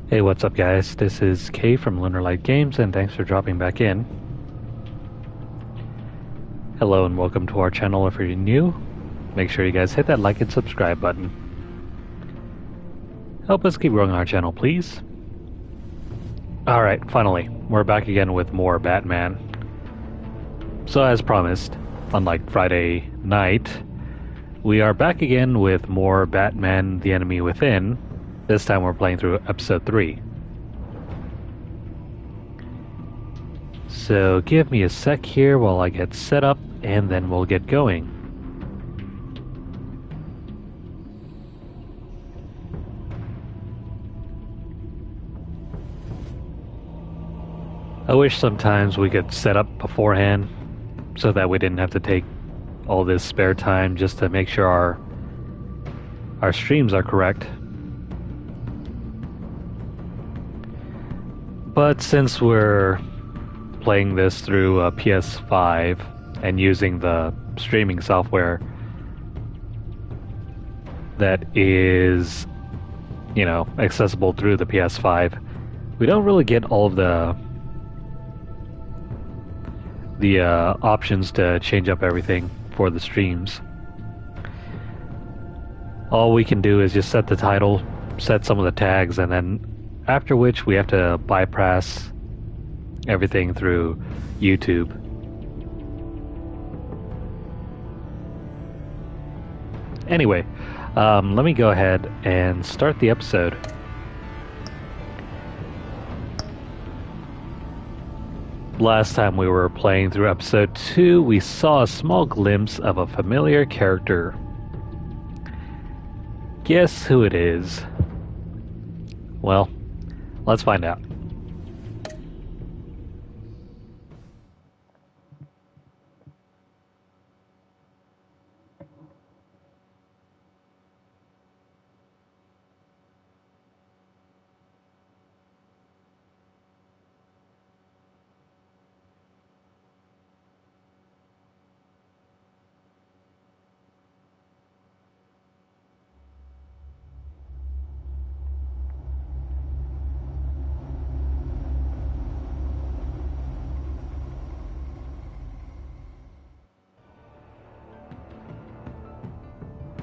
Hey, what's up guys? This is Kay from Lunarlight Games and thanks for dropping back in. Hello and welcome to our channel if you're new. Make sure you guys hit that like and subscribe button. Help us keep growing our channel, please. Alright, finally, we're back again with more Batman. So as promised, unlike Friday night, we are back again with more Batman: The Enemy Within. This time we're playing through episode 3. So give me a sec here while I get set up and then we'll get going. I wish sometimes we could set up beforehand so that we didn't have to take all this spare time just to make sure our streams are correct. But since we're playing this through a PS5 and using the streaming software that is, accessible through the PS5, we don't really get all of the options to change up everything for the streams. All we can do is just set the title, set some of the tags, and then after which we have to bypass everything through YouTube. Anyway, let me go ahead and start the episode. Last time we were playing through episode 2, we saw a small glimpse of a familiar character. Guess who it is? Well, let's find out.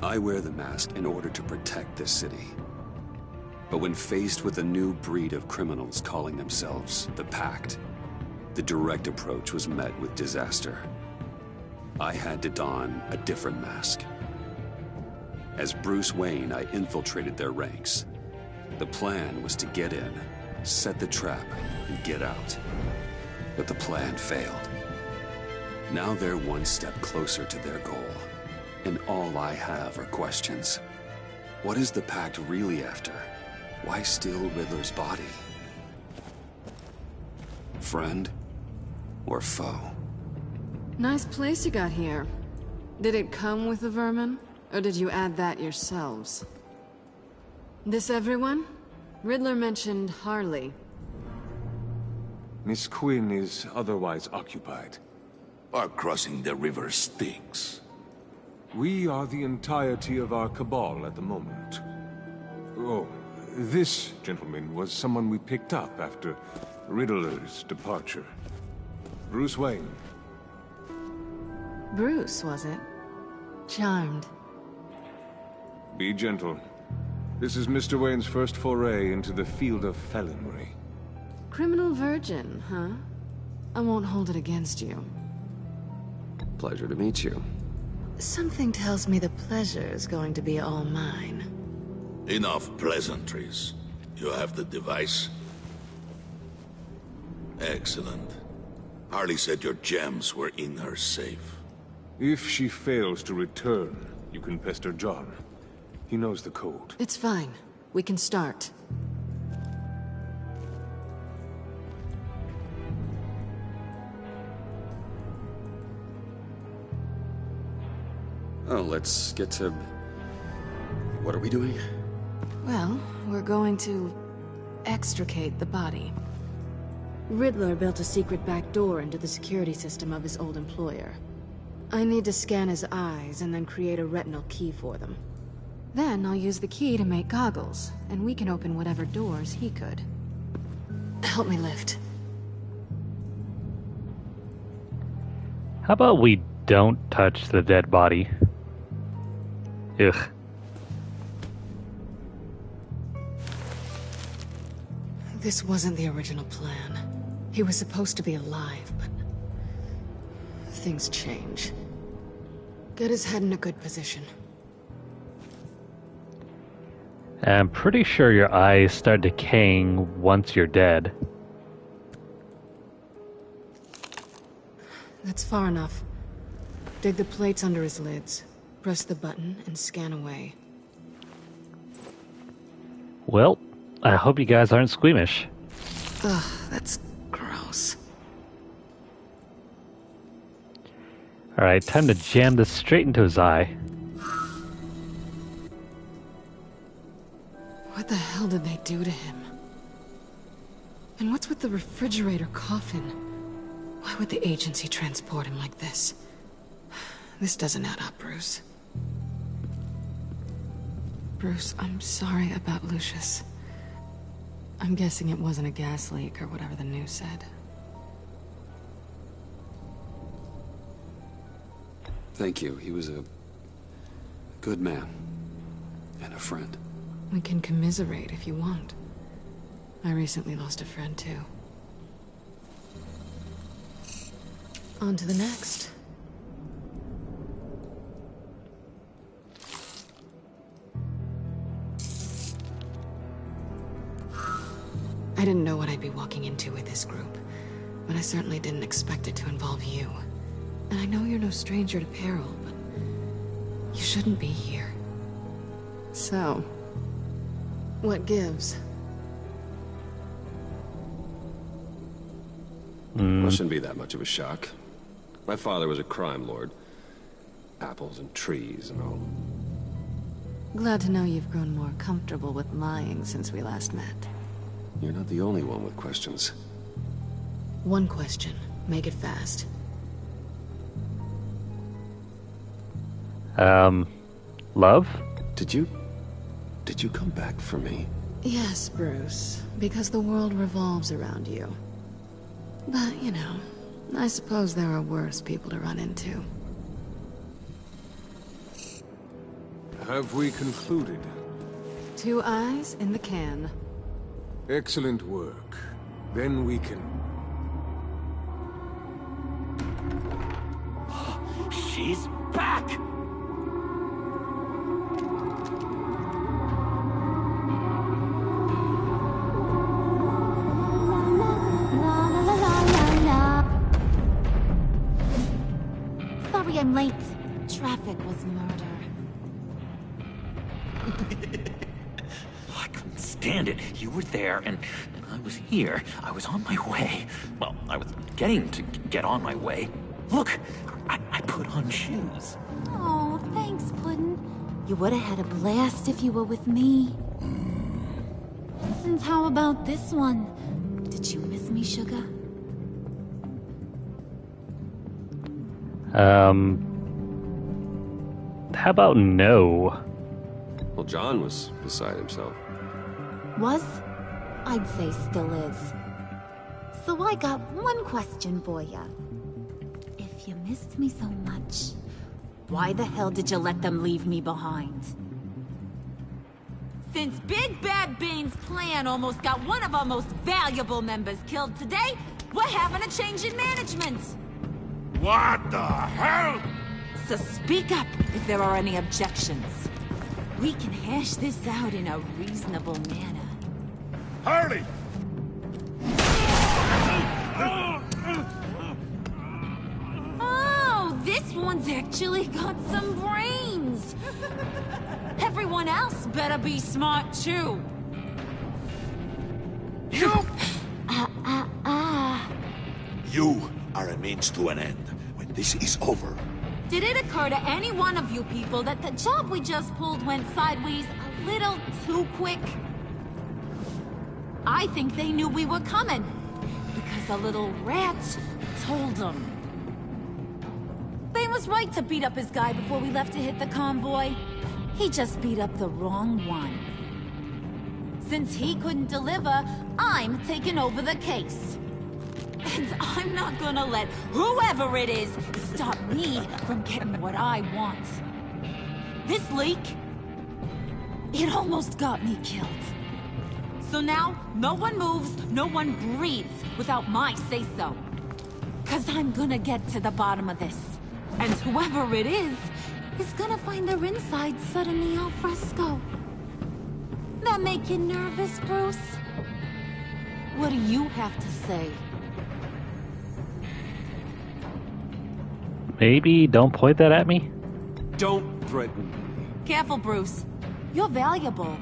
I wear the mask in order to protect this city. But when faced with a new breed of criminals calling themselves the Pact, the direct approach was met with disaster. I had to don a different mask. As Bruce Wayne, I infiltrated their ranks. The plan was to get in, set the trap, and get out. But the plan failed. Now they're one step closer to their goal. And all I have are questions. What is the Pact really after? Why steal Riddler's body? Friend or foe? Nice place you got here. Did it come with the vermin? Or did you add that yourselves? This everyone? Riddler mentioned Harley. Miss Quinn is otherwise occupied. Our crossing the river Styx. We are the entirety of our cabal at the moment. Oh, this gentleman was someone we picked up after Riddler's departure. Bruce Wayne. Bruce, was it? Charmed. Be gentle. This is Mr. Wayne's first foray into the field of felonry. Criminal virgin, huh? I won't hold it against you. Pleasure to meet you. Something tells me the pleasure is going to be all mine. Enough pleasantries. You have the device? Excellent. Harley said your gems were in her safe. If she fails to return, you can pester John. He knows the code. It's fine. We can start. Oh, let's get to... What are we doing? Well, we're going to extricate the body. Riddler built a secret back door into the security system of his old employer. I need to scan his eyes and then create a retinal key for them. Then I'll use the key to make goggles, and we can open whatever doors he could. Help me lift. How about we don't touch the dead body? Ugh. This wasn't the original plan. He was supposed to be alive, but things change. Get his head in a good position. I'm pretty sure your eyes start decaying once you're dead. That's far enough. Dig the plates under his lids. Press the button and scan away. Well, I hope you guys aren't squeamish. Ugh, that's gross. Alright, time to jam this straight into his eye. What the hell did they do to him? And what's with the refrigerator coffin? Why would the agency transport him like this? This doesn't add up, Bruce. Bruce, I'm sorry about Lucius. I'm guessing it wasn't a gas leak or whatever the news said. Thank you. He was a good man. And a friend. We can commiserate if you want. I recently lost a friend, too. On to the next. I didn't know what I'd be walking into with this group, but I certainly didn't expect it to involve you. And I know you're no stranger to peril, but you shouldn't be here. So, what gives? Well, shouldn't be that much of a shock. My father was a crime lord. Apples and trees and all. Glad to know you've grown more comfortable with lying since we last met. You're not the only one with questions. One question. Make it fast. Love? Did you come back for me? Yes, Bruce. Because the world revolves around you. But, you know, I suppose there are worse people to run into. Have we concluded? 2 eyes in the can. Excellent work. Then we can... She's back! Sorry I'm late. Traffic was murder. I couldn't stand it. You were there, and I was here. I was on my way. Well, I was getting to get on my way. Look, I put on shoes. Oh, thanks, Puddin'. You would have had a blast if you were with me. And how about this one? Did you miss me, Sugar? How about no? Well, John was beside himself. Was? I'd say still is. So I got one question for ya. If you missed me so much, why the hell did you let them leave me behind? Since Big Bad Bane's plan almost got one of our most valuable members killed today, we're having a change in management. What the hell? So speak up if there are any objections. We can hash this out in a reasonable manner. Harley! Oh, this one's actually got some brains. Everyone else better be smart too. You! You are a means to an end. When this is over, Did it occur to any one of you people that the job we just pulled went sideways a little too quick? I think they knew we were coming, because a little rat told them. Bane was right to beat up his guy before we left to hit the convoy. He just beat up the wrong one. Since he couldn't deliver, I'm taking over the case. And I'm not gonna let whoever it is stop me from getting what I want. This leak, it almost got me killed. So now, no one moves, no one breathes without my say-so. 'Cause I'm gonna get to the bottom of this. And whoever it is gonna find their inside suddenly al fresco. That make you nervous, Bruce? What do you have to say? Maybe don't point that at me? Don't threaten me. Careful, Bruce. You're valuable,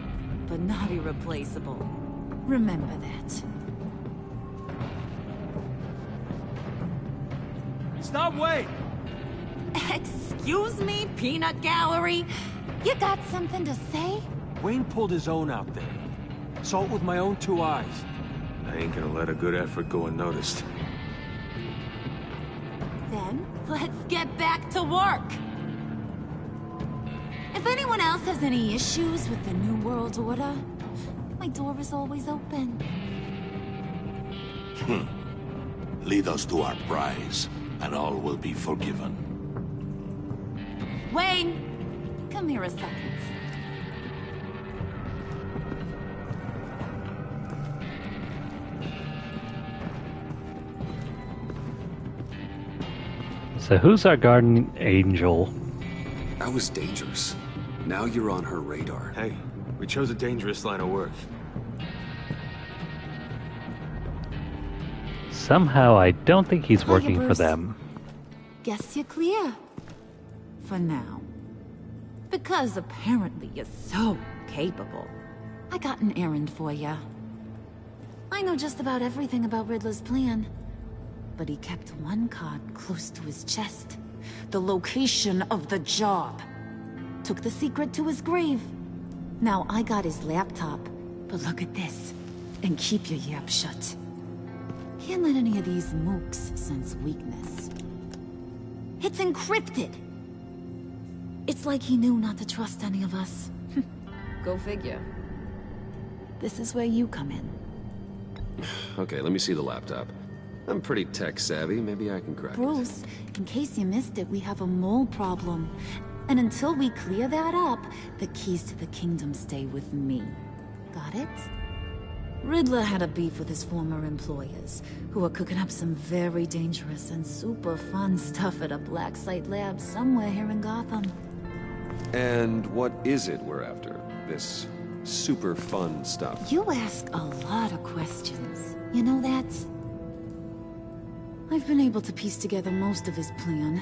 but not irreplaceable. Remember that. Stop, wait! Excuse me, peanut gallery? You got something to say? Wayne pulled his own out there. Saw it with my own 2 eyes. I ain't gonna let a good effort go unnoticed. Then, let's get back to work. If anyone else has any issues with the New World Order, my door is always open. Lead us to our prize, and all will be forgiven. Wayne, come here a second. So who's our guardian angel? That was dangerous. Now you're on her radar. Hey, we chose a dangerous line of work. Somehow I don't think he's Hiya, working for Bruce. them. Guess you're clear. For now. Because apparently you're so capable. I got an errand for you. I know just about everything about Riddler's plan. But he kept one card close to his chest. The location of the job. Took the secret to his grave. Now I got his laptop. But look at this. And keep your yap shut. Can't let any of these mooks sense weakness. It's encrypted. It's like he knew not to trust any of us. Go figure. This is where you come in. Okay, let me see the laptop. I'm pretty tech savvy. Maybe I can crack it. Bruce, in case you missed it, we have a mole problem. And until we clear that up, the keys to the kingdom stay with me. Got it? Riddler had a beef with his former employers, who were cooking up some very dangerous and super fun stuff at a black site lab somewhere here in Gotham. And what is it we're after? This super fun stuff. You ask a lot of questions. You know that? I've been able to piece together most of his plan,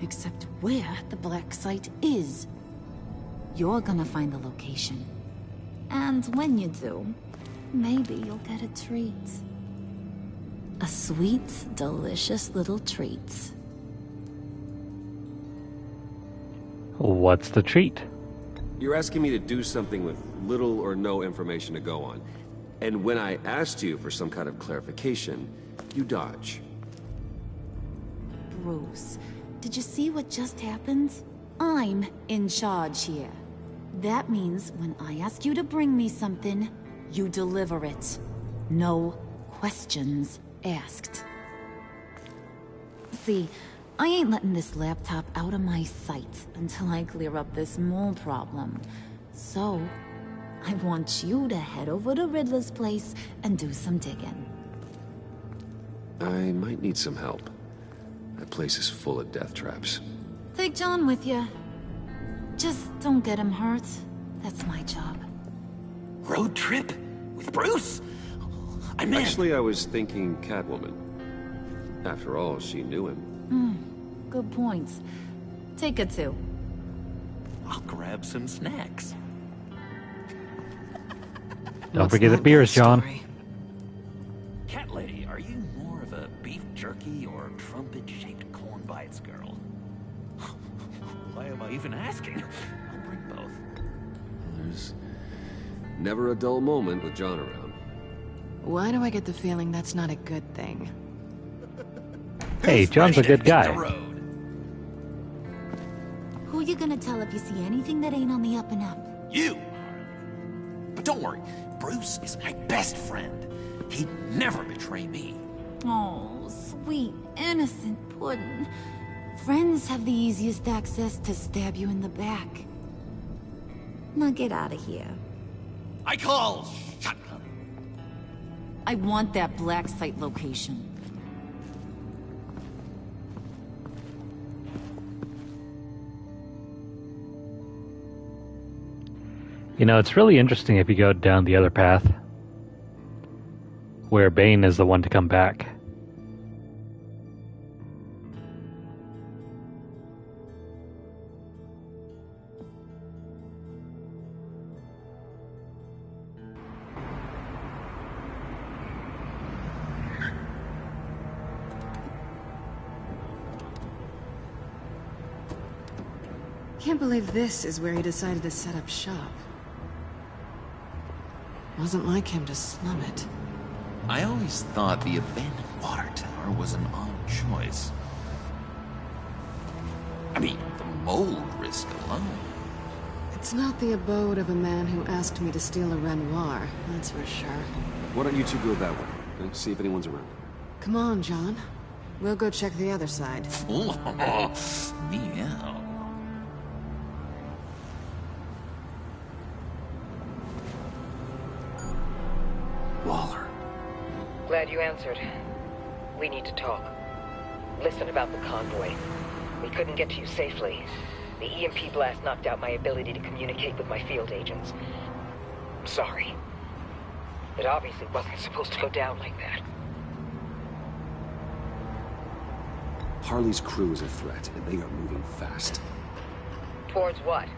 except where the black site is. You're gonna find the location. And when you do, maybe you'll get a treat. A sweet, delicious little treat. What's the treat? You're asking me to do something with little or no information to go on. And when I asked you for some kind of clarification, you dodge. Bruce, did you see what just happened? I'm in charge here. That means when I ask you to bring me something, you deliver it. No questions asked. See, I ain't letting this laptop out of my sight until I clear up this mole problem. So, I want you to head over to Riddler's place and do some digging. I might need some help. That place is full of death traps. Take John with you. Just don't get him hurt. That's my job. Road trip? With Bruce? I'm in. Actually, I was thinking Catwoman. After all, she knew him. Good points. Take her too. I'll grab some snacks. Don't forget the beers, John. Cat lady, are you more of a beef jerky or trumpet-shaped corn bites girl? Why am I even asking? I'll bring both. There's never a dull moment with John around. Why do I get the feeling that's not a good thing? Hey, John's a good guy. Who you gonna tell if you see anything that ain't on the up and up? You! But don't worry, Bruce is my best friend. He'd never betray me. Oh, sweet, innocent puddin'. Friends have the easiest access to stab you in the back. Now get out of here. I call shotgun. I want that black site location. You know, it's really interesting if you go down the other path, where Bane is the one to come back. Can't believe this is where he decided to set up shop. Wasn't like him to slum it. I always thought the abandoned water tower was an odd choice. I mean, the mold risk alone. It's not the abode of a man who asked me to steal a Renoir, that's for sure. Why don't you two go that way? And see if anyone's around. Come on, John. We'll go check the other side. Meow. Waller. Glad you answered. We need to talk. Listen about the convoy. We couldn't get to you safely. The EMP blast knocked out my ability to communicate with my field agents. I'm sorry. It obviously wasn't supposed to go down like that. Harley's crew is a threat, and they are moving fast. Towards what?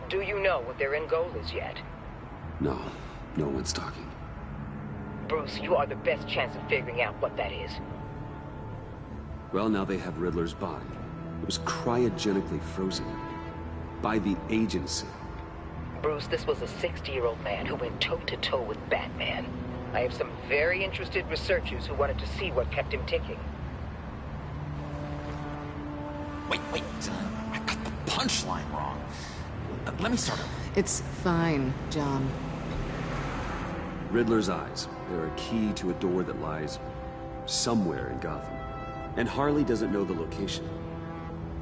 Do you know what their end goal is yet? No, no one's talking. Bruce, you are the best chance of figuring out what that is. Well, now they have Riddler's body. It was cryogenically frozen. By the agency. Bruce, this was a 60-year-old man who went toe-to-toe with Batman. I have some very interested researchers who wanted to see what kept him ticking. Wait, I got the punchline wrong. Let me start over. It's fine, John. Riddler's eyes. They're a key to a door that lies somewhere in Gotham. And Harley doesn't know the location.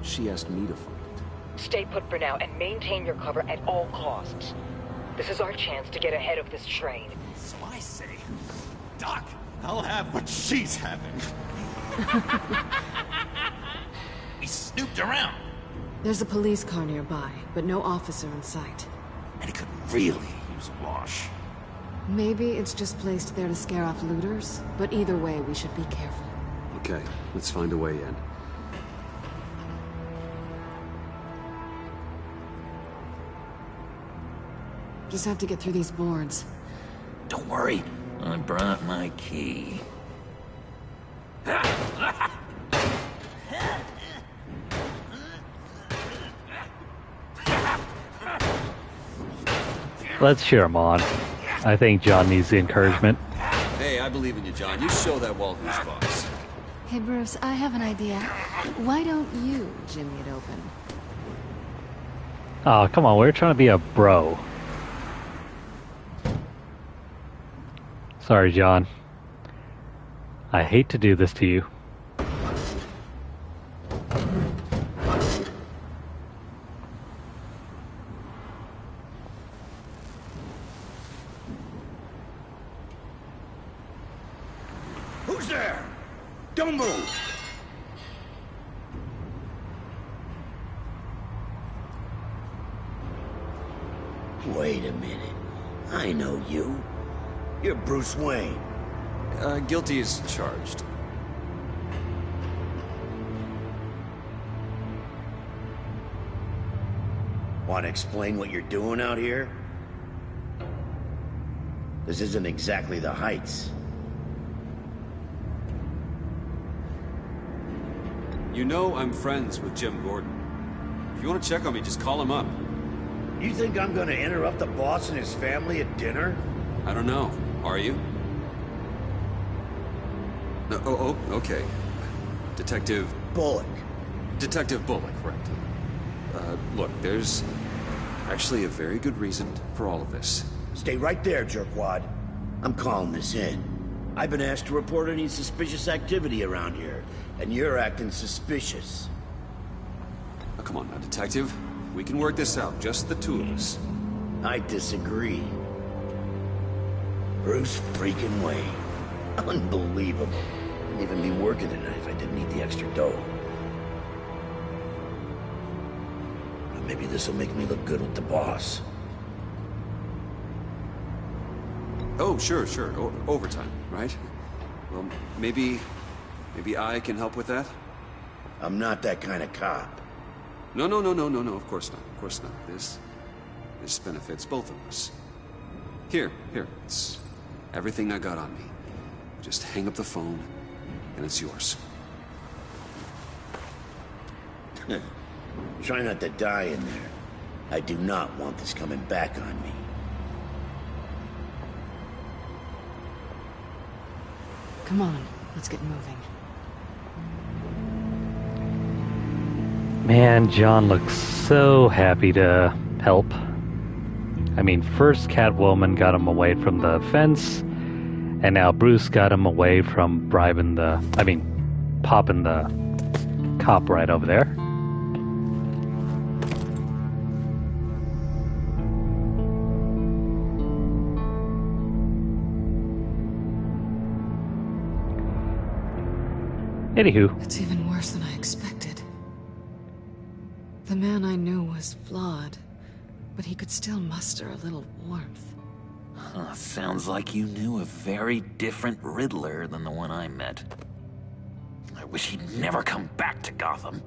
She asked me to find it. Stay put for now and maintain your cover at all costs. This is our chance to get ahead of this train. So I say, Doc, I'll have what she's having. We snooped around. There's a police car nearby, but no officer in sight. And it could really use a wash. Maybe it's just placed there to scare off looters, but either way, we should be careful. Okay, let's find a way in. Just have to get through these boards. Don't worry, I brought my key. Let's cheer him on. I think John needs the encouragement. Hey, I believe in you, John. You show that wall who's boss. Hey, Bruce, I have an idea. Why don't you jimmy it open? Oh, come on, we're trying to be a bro. Sorry, John. I hate to do this to you. Who's there? Don't move! Wait a minute. I know you. You're Bruce Wayne. Guilty as charged. Want to explain what you're doing out here? This isn't exactly the Heights. You know I'm friends with Jim Gordon. If you want to check on me, just call him up. You think I'm gonna interrupt the boss and his family at dinner? I don't know. Are you? No, okay. Detective... Bullock. Detective Bullock, right. Look, there's actually a very good reason for all of this. Stay right there, jerkwad. I'm calling this in. I've been asked to report any suspicious activity around here, and you're acting suspicious. Oh, come on now, Detective. We can work this out, just the two of us. I disagree. Bruce freaking Wayne. Unbelievable. Wouldn't even be working tonight if I didn't need the extra dough. But maybe this'll make me look good with the boss. Oh, sure. Overtime, right? Well, maybe I can help with that? I'm not that kind of cop. No, of course not. This benefits both of us. Here, it's everything I got on me. Just hang up the phone, and it's yours. Try not to die in there. I do not want this coming back on me. Come on, let's get moving. Man, John looks so happy to help. I mean, first Catwoman got him away from the fence, and now Bruce got him away from popping the cop right over there. Anywho. It's even worse than I expected. The man I knew was flawed, but he could still muster a little warmth. Huh, sounds like you knew a very different Riddler than the one I met. I wish he'd never come back to Gotham.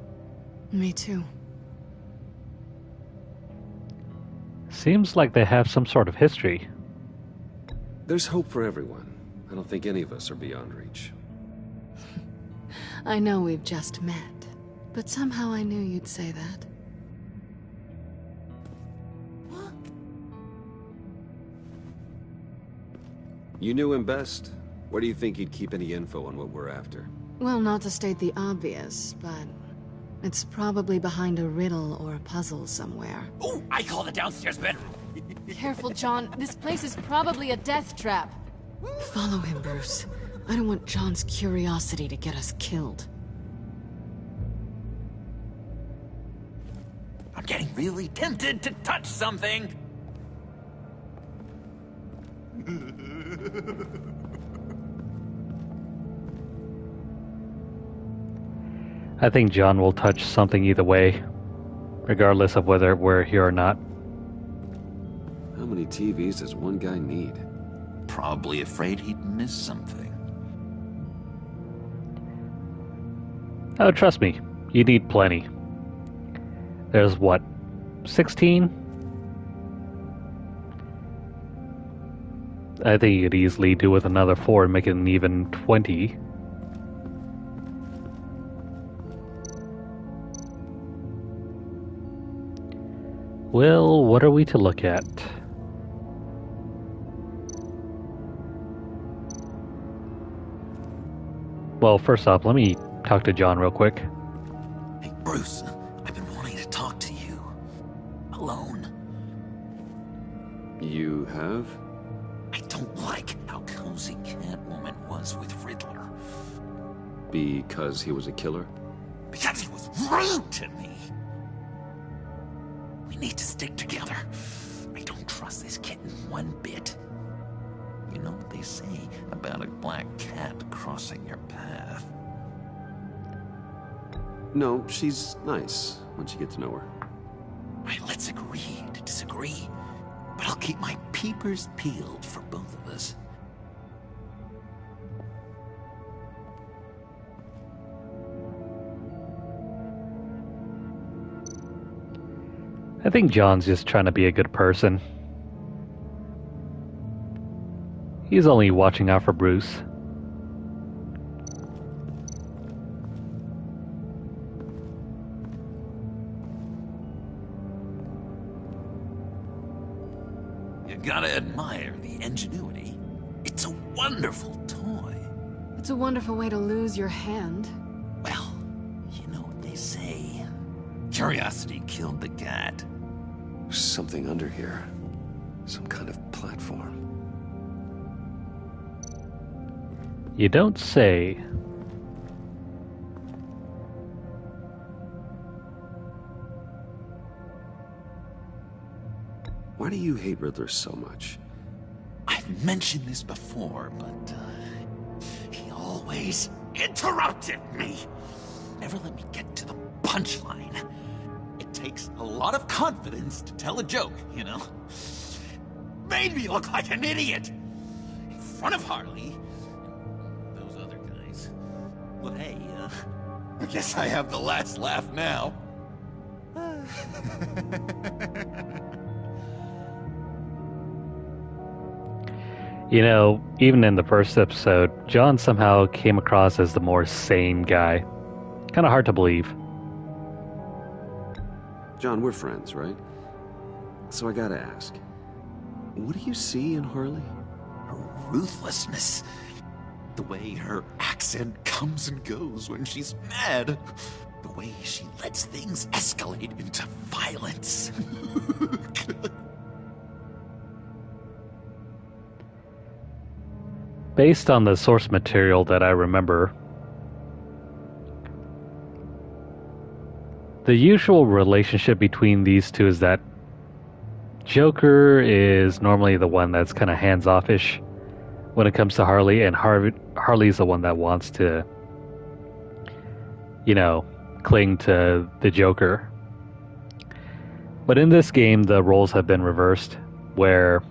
Me too. Seems like they have some sort of history. There's hope for everyone. I don't think any of us are beyond reach. I know we've just met, but somehow I knew you'd say that. You knew him best. Where do you think he'd keep any info on what we're after? Well, not to state the obvious, but it's probably behind a riddle or a puzzle somewhere. Oh, I call the downstairs bedroom. Careful, John. This place is probably a death trap. Follow him, Bruce. I don't want John's curiosity to get us killed. I'm getting really tempted to touch something. I think John will touch something either way, regardless of whether we're here or not. How many TVs does one guy need? Probably afraid he'd miss something. Oh, trust me, you need plenty. There's what, 16? I think you could easily do with another 4 and make it an even 20. Well, what are we to look at? Well, first off, let me talk to John real quick. Hey, Bruce, I've been wanting to talk to you. Alone. You have? I don't like how cozy Catwoman was with Riddler. Because he was a killer? Because he was rude to me. We need to stick together. I don't trust this kitten one bit. You know what they say about a black cat crossing your path? No, she's nice once you get to know her. Right, let's agree to disagree. But I'll keep my peepers peeled for both of us. I think John's just trying to be a good person. He's only watching out for Bruce. You gotta admire the ingenuity. It's a wonderful toy. It's a wonderful way to lose your hand. Well, you know what they say. Curiosity killed the cat. There's something under here. Some kind of platform. You don't say. Why do you hate Riddler so much? I've mentioned this before, but he always interrupted me. Never let me get to the punchline. It takes a lot of confidence to tell a joke, you know? Made me look like an idiot in front of Harley and those other guys. Well, hey, I guess I have the last laugh now. You know, even in the first episode, John somehow came across as the more sane guy. Kind of hard to believe. John, we're friends, right? So I gotta ask, what do you see in Harley? Her ruthlessness. The way her accent comes and goes when she's mad. The way she lets things escalate into violence. Based on the source material that I remember, the usual relationship between these two is that Joker is normally the one that's kind of hands-off-ish when it comes to Harley, and Harley's the one that wants to, you know, cling to the Joker. But in this game, the roles have been reversed, where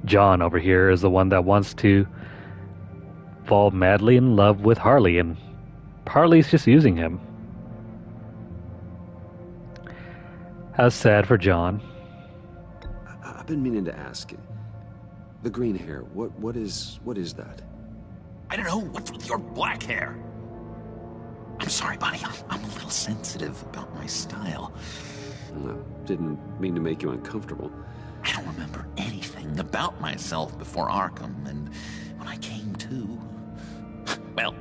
John over here is the one that wants to fall madly in love with Harley, and Harley's just using him. How sad for John. I've been meaning to ask. The green hair, what is that? I don't know, what's with your black hair? I'm sorry, buddy, I'm a little sensitive about my style. No, didn't mean to make you uncomfortable. I don't remember anything about myself before Arkham, and when I came to, well,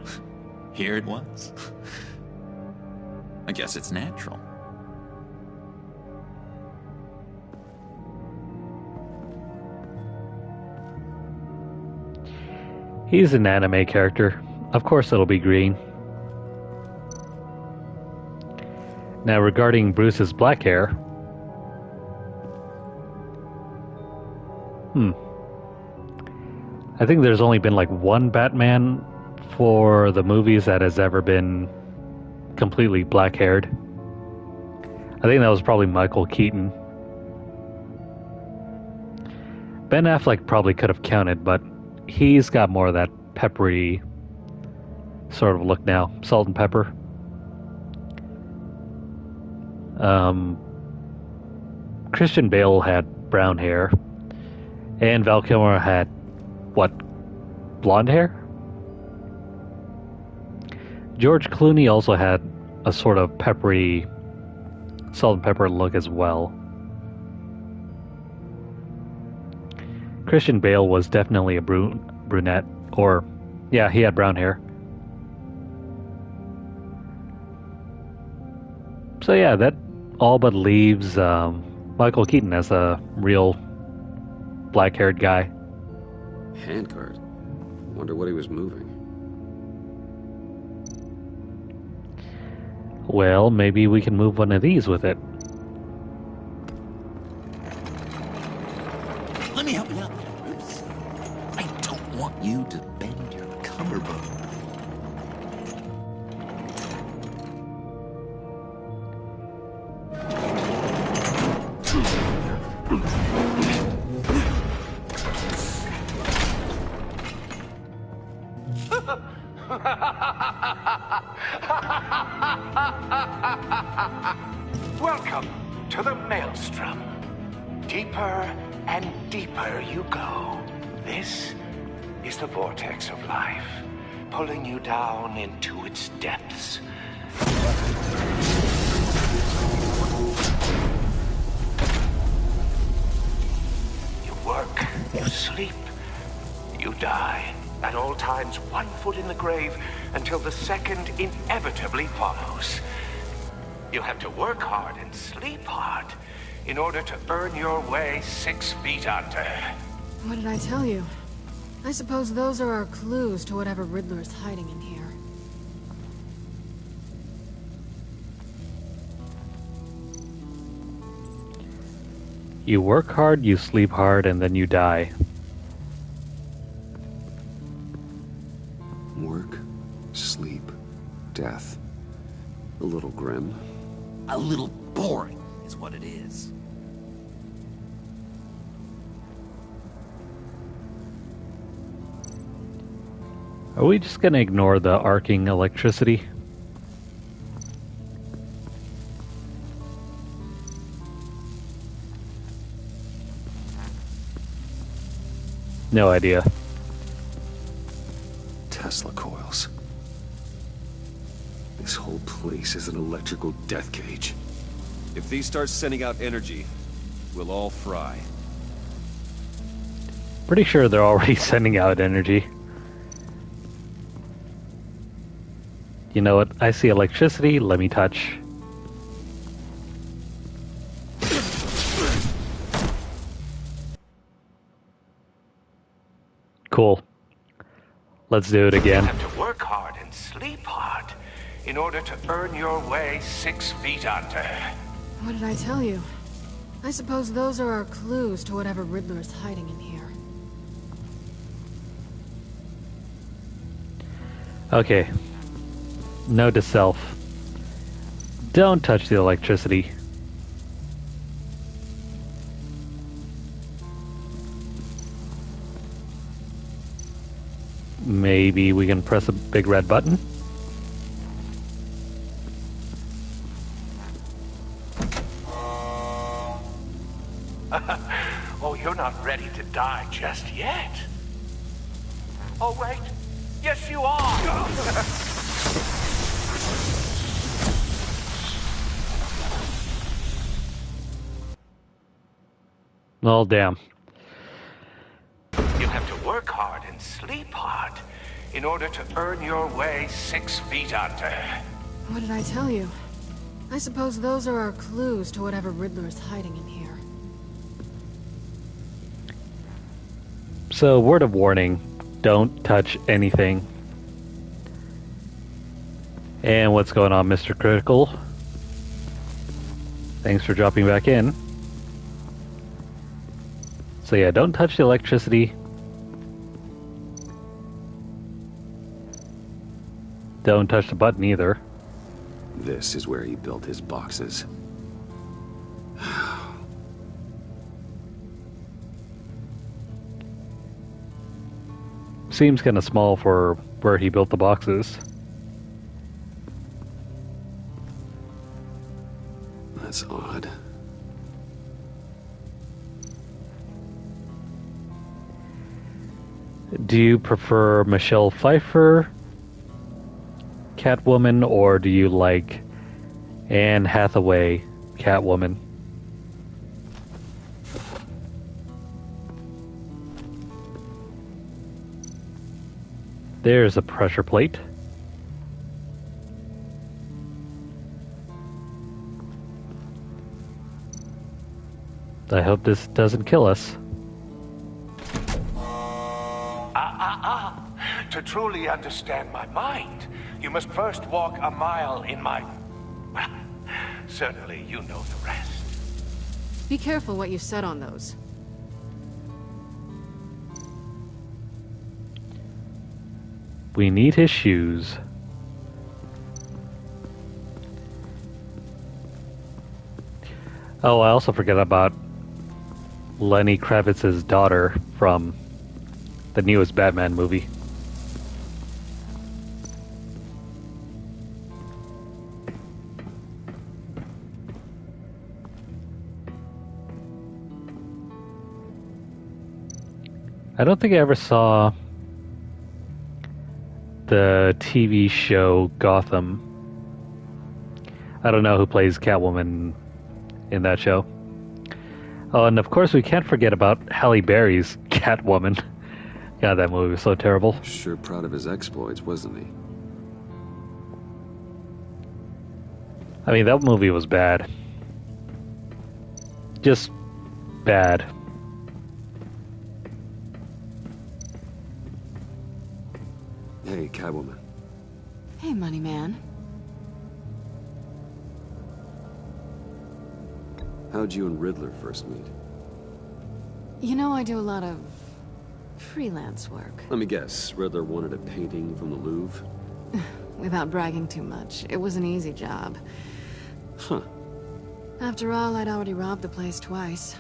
here it was. I guess it's natural. He's an anime character. Of course it'll be green. Now regarding Bruce's black hair, I think there's only been like one Batman for the movies that has ever been completely black-haired. I think that was probably Michael Keaton. Ben Affleck probably could have counted, but he's got more of that peppery sort of look now. Salt and pepper. Christian Bale had brown hair. And Val Kilmer had, what, blonde hair? George Clooney also had a sort of peppery, salt and pepper look as well. Christian Bale was definitely a brunette, or, yeah, he had brown hair. So yeah, that all but leaves Michael Keaton as a real black-haired guy. Handcart? Wonder what he was moving. Well, maybe we can move one of these with it. Let me help you out there, Bruce. I don't want you to bend your collarbone. Welcome to the Maelstrom. Deeper and deeper you go. This is the vortex of life, pulling you down into its depths. You work, you sleep, you die. At all times, 1 foot in the grave until the second inevitably follows. You have to work hard and sleep hard in order to earn your way 6 feet under. What did I tell you? I suppose those are our clues to whatever Riddler's hiding in here. You work hard, you sleep hard, and then you die. Work, sleep, death. A little grim. A little boring is what it is. Are we just gonna ignore the arcing electricity? No idea. Tesla coils. This whole place is an electrical death cage. If these start sending out energy, we'll all fry. Pretty sure they're already sending out energy. You know what? I see electricity, let me touch. Cool. Let's do it again. You have to work hard and sleep hard in order to earn your way 6 feet under. What did I tell you? I suppose those are our clues to whatever Riddler's hiding in here. Okay. Note to self. Don't touch the electricity. Maybe we can press a big red button? Oh, you're not ready to die just yet. Oh, wait. Yes, you are. Oh, damn. You have to work hard and sleep hard in order to earn your way 6 feet under. What did I tell you? I suppose those are our clues to whatever Riddler's hiding in here. So, word of warning, don't touch anything. And what's going on, Mr. Critical? Thanks for dropping back in. So yeah, don't touch the electricity. Don't touch the button either. This is where he built his boxes. Seems kind of small for where he built the boxes. That's odd. Do you prefer Michelle Pfeiffer, Catwoman, or do you like Anne Hathaway, Catwoman? There's a pressure plate. I hope this doesn't kill us. To truly understand my mind, you must first walk a mile in my... Well, certainly you know the rest. Be careful what you said on those. We need his shoes. Oh, I also forgot about Lenny Kravitz's daughter from the newest Batman movie. I don't think I ever saw the TV show Gotham. I don't know who plays Catwoman in that show. Oh, and of course we can't forget about Halle Berry's Catwoman. God, that movie was so terrible. Sure proud of his exploits, wasn't he? I mean, that movie was bad. Just bad. Hey, Catwoman. Hey, money man. How'd you and Riddler first meet? You know, I do a lot of freelance work. Let me guess, Riddler wanted a painting from the Louvre? Without bragging too much, it was an easy job. Huh. After all, I'd already robbed the place twice.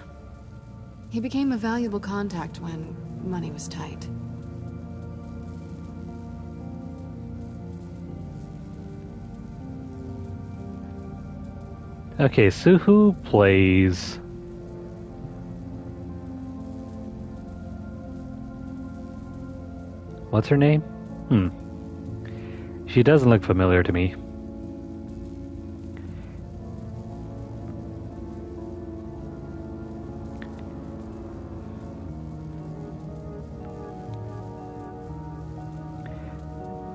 He became a valuable contact when money was tight. Okay, so who plays... What's her name? She doesn't look familiar to me.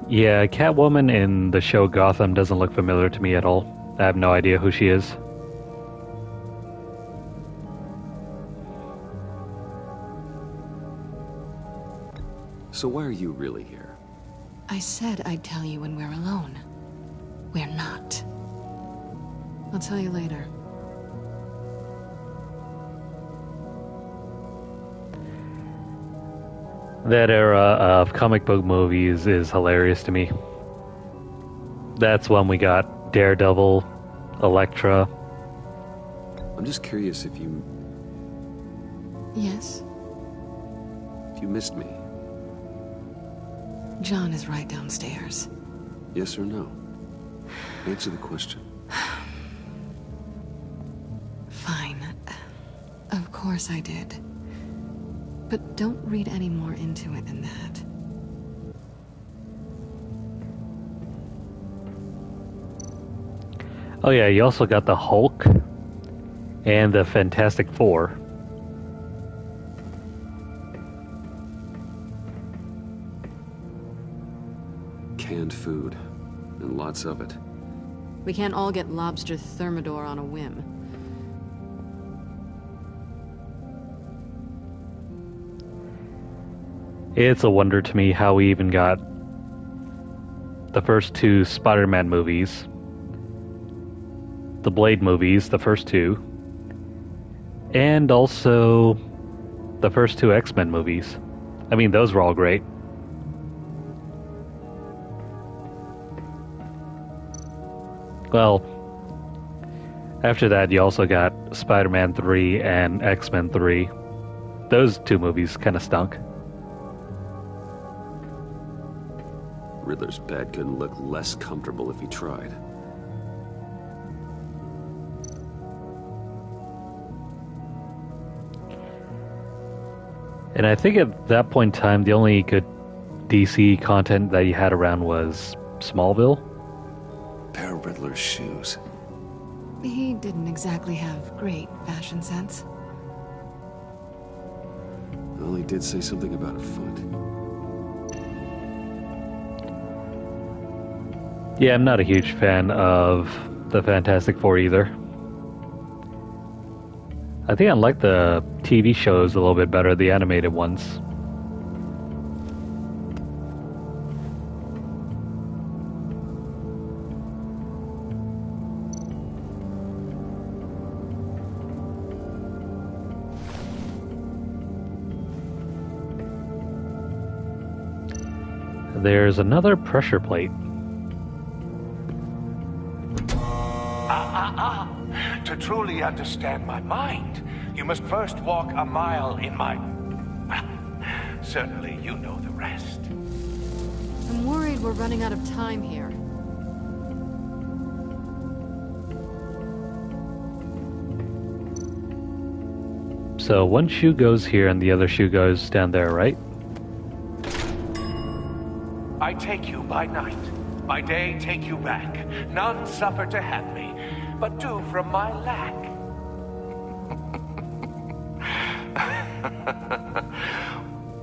Yeah, Catwoman in the show Gotham doesn't look familiar to me at all. I have no idea who she is. So why are you really here? I said I'd tell you when we're alone. We're not. I'll tell you later. That era of comic book movies is hilarious to me. That's when we got Daredevil, Elektra. I'm just curious if you... Yes? If you missed me. John is right downstairs. Yes or no? Answer the question. Fine. Of course I did. But don't read any more into it than that. Oh yeah, you also got the Hulk and the Fantastic Four. Canned food. And lots of it. We can't all get lobster thermidor on a whim. It's a wonder to me how we even got the first two Spider-Man movies, the Blade movies, the first two, and also the first two X-Men movies. I mean, those were all great. Well, after that, you also got Spider-Man 3 and X-Men 3. Those two movies kind of stunk. Riddler's bed couldn't look less comfortable if he tried. And I think at that point in time, the only good DC content that you had around was Smallville. Pair of Riddler's shoes. He didn't exactly have great fashion sense. Well, he did say something about a foot. Yeah, I'm not a huge fan of the Fantastic Four either. I think I like the TV shows a little bit better, the animated ones. There's another pressure plate. To truly understand my mind, you must first walk a mile in my... Certainly you know the rest. I'm worried we're running out of time here. So one shoe goes here and the other shoe goes down there, right? I take you by night. By day, take you back. None suffer to have me, but do from my lack.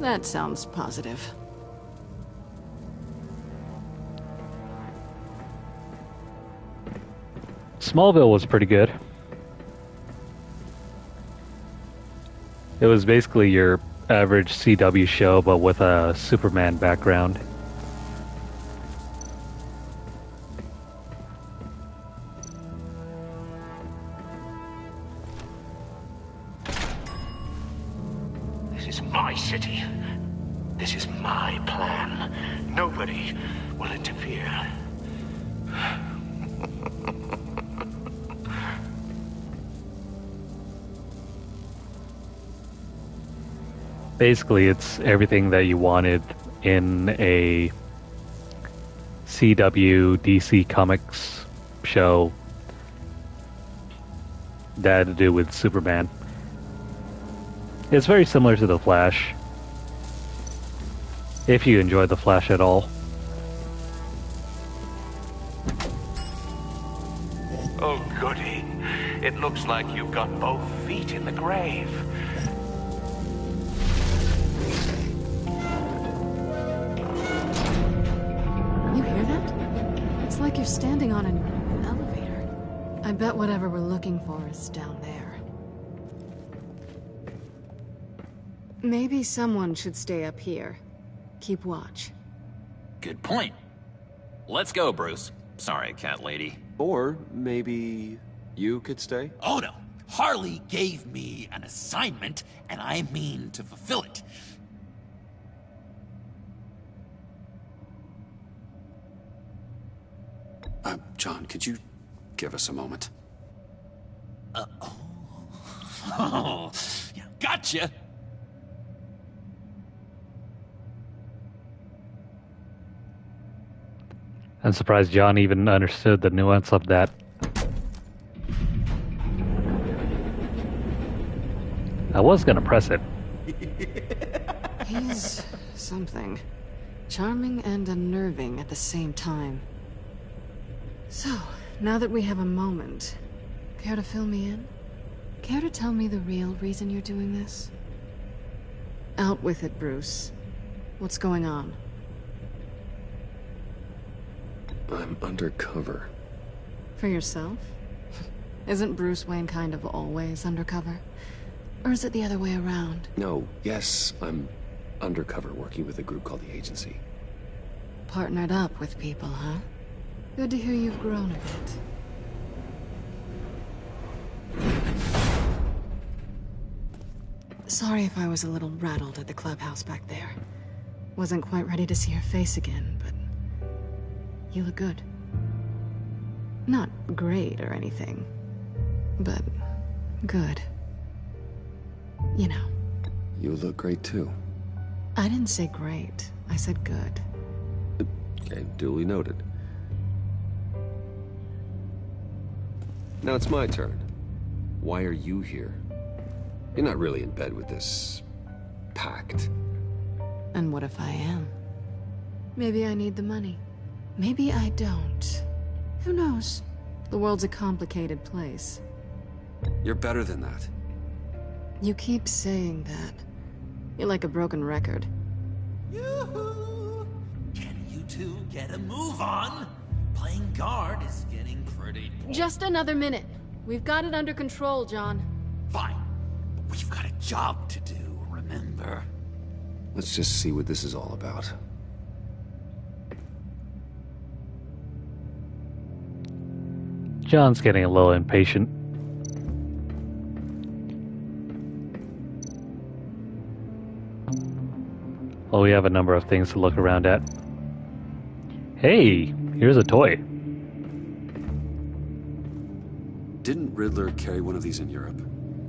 That sounds positive. Smallville was pretty good. It was basically your average CW show, but with a Superman background. This is my city. This is my plan. Nobody will interfere. Basically, it's everything that you wanted in a CW DC Comics show that had to do with Superman. It's very similar to The Flash, if you enjoy The Flash at all. Oh, goody. It looks like you've got both feet in the grave. You hear that? It's like you're standing on an elevator. I bet whatever we're looking for is down there. Maybe someone should stay up here. Keep watch. Good point. Let's go, Bruce. Sorry, cat lady. Or maybe you could stay? Oh no. Harley gave me an assignment, and I mean to fulfill it. John, could you give us a moment? Oh, yeah, gotcha. I'm surprised John even understood the nuance of that. I was gonna press it. He's something. Charming and unnerving at the same time. So, now that we have a moment, care to fill me in? Care to tell me the real reason you're doing this? Out with it, Bruce. What's going on? I'm undercover. For yourself? Isn't Bruce Wayne kind of always undercover? Or is it the other way around? No, yes, I'm undercover working with a group called the Agency. Partnered up with people, huh? Good to hear you've grown a bit. Sorry if I was a little rattled at the clubhouse back there. Wasn't quite ready to see your face again, but you look good. Not great or anything, but good. You know. You look great too. I didn't say great. I said good. Okay, duly noted. Now it's my turn. Why are you here? You're not really in bed with this Pact. And what if I am? Maybe I need the money. Maybe I don't. Who knows? The world's a complicated place. You're better than that. You keep saying that. You're like a broken record. Yoo-hoo! Can you two get a move on? Playing guard is getting pretty boring. Just another minute. We've got it under control, John. Fine. But we've got a job to do, remember? Let's just see what this is all about. John's getting a little impatient. Well, we have a number of things to look around at. Hey, here's a toy. Didn't Riddler carry one of these in Europe?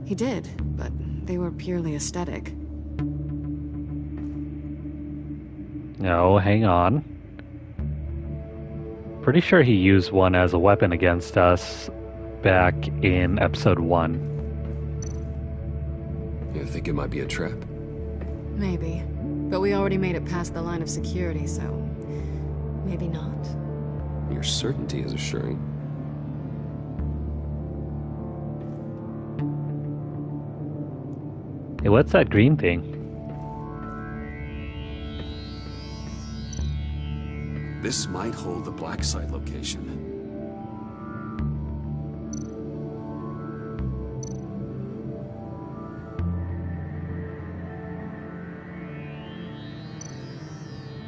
He did, but they were purely aesthetic. No, hang on. Pretty sure he used one as a weapon against us back in episode 1. You think it might be a trap? Maybe. But we already made it past the line of security, so maybe not. Your certainty is assuring. Hey, what's that green thing? This might hold the black site location.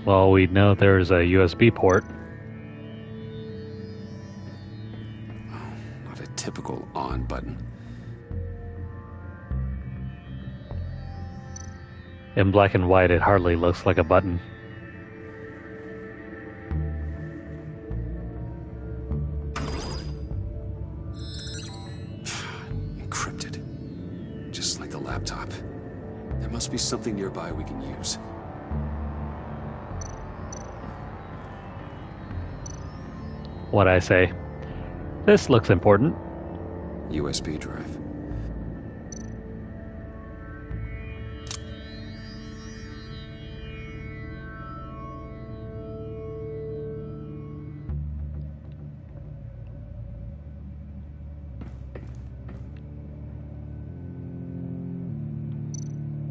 Well, we know there's a USB port. Not a typical on button. In black and white, it hardly looks like a button. Encrypted. Just like the laptop. There must be something nearby we can use. What'd I say? This looks important. USB drive.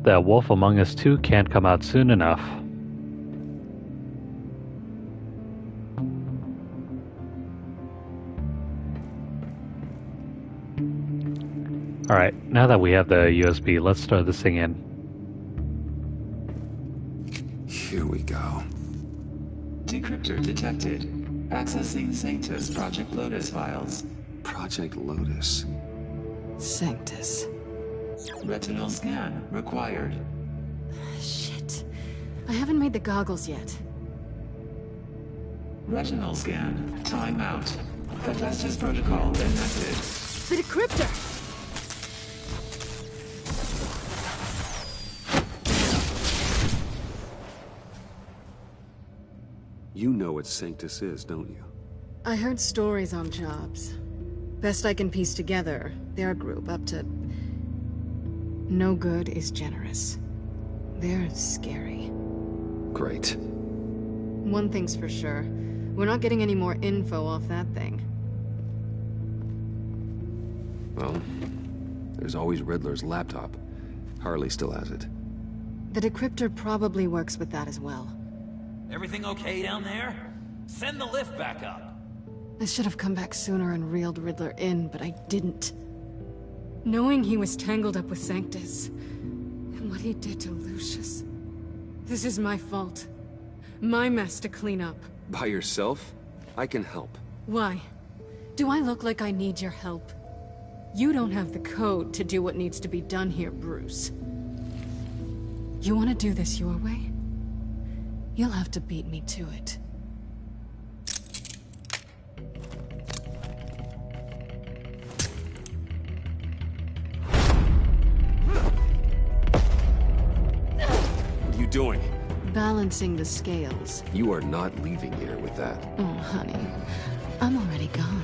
That Wolf Among Us 2 can't come out soon enough. Alright, now that we have the USB, let's throw this thing in. Here we go. Decryptor detected. Accessing Sanctus Project Lotus files. Project Lotus. Sanctus. Retinal scan required. Shit. I haven't made the goggles yet. Retinal scan. Timeout. Hephaestus protocol enacted. The decryptor! You know what Sanctus is, don't you? I heard stories on jobs. Best I can piece together, their group up to... No good is generous. They're scary. Great. One thing's for sure. We're not getting any more info off that thing. Well, there's always Riddler's laptop. Harley still has it. The decryptor probably works with that as well. Everything okay down there? Send the lift back up. I should have come back sooner and reeled Riddler in, but I didn't. Knowing he was tangled up with Sanctus, and what he did to Lucius. This is my fault. My mess to clean up. By yourself? I can help. Why? Do I look like I need your help? You don't have the code to do what needs to be done here, Bruce. You want to do this your way? You'll have to beat me to it. What are you doing? Balancing the scales. You are not leaving here with that. Oh, honey. I'm already gone.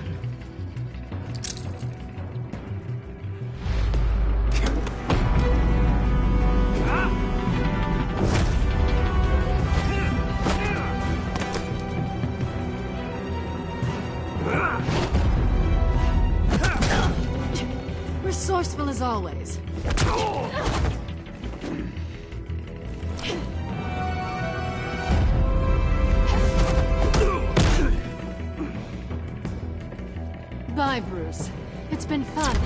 Resourceful as always. Bye, Bruce. It's been fun.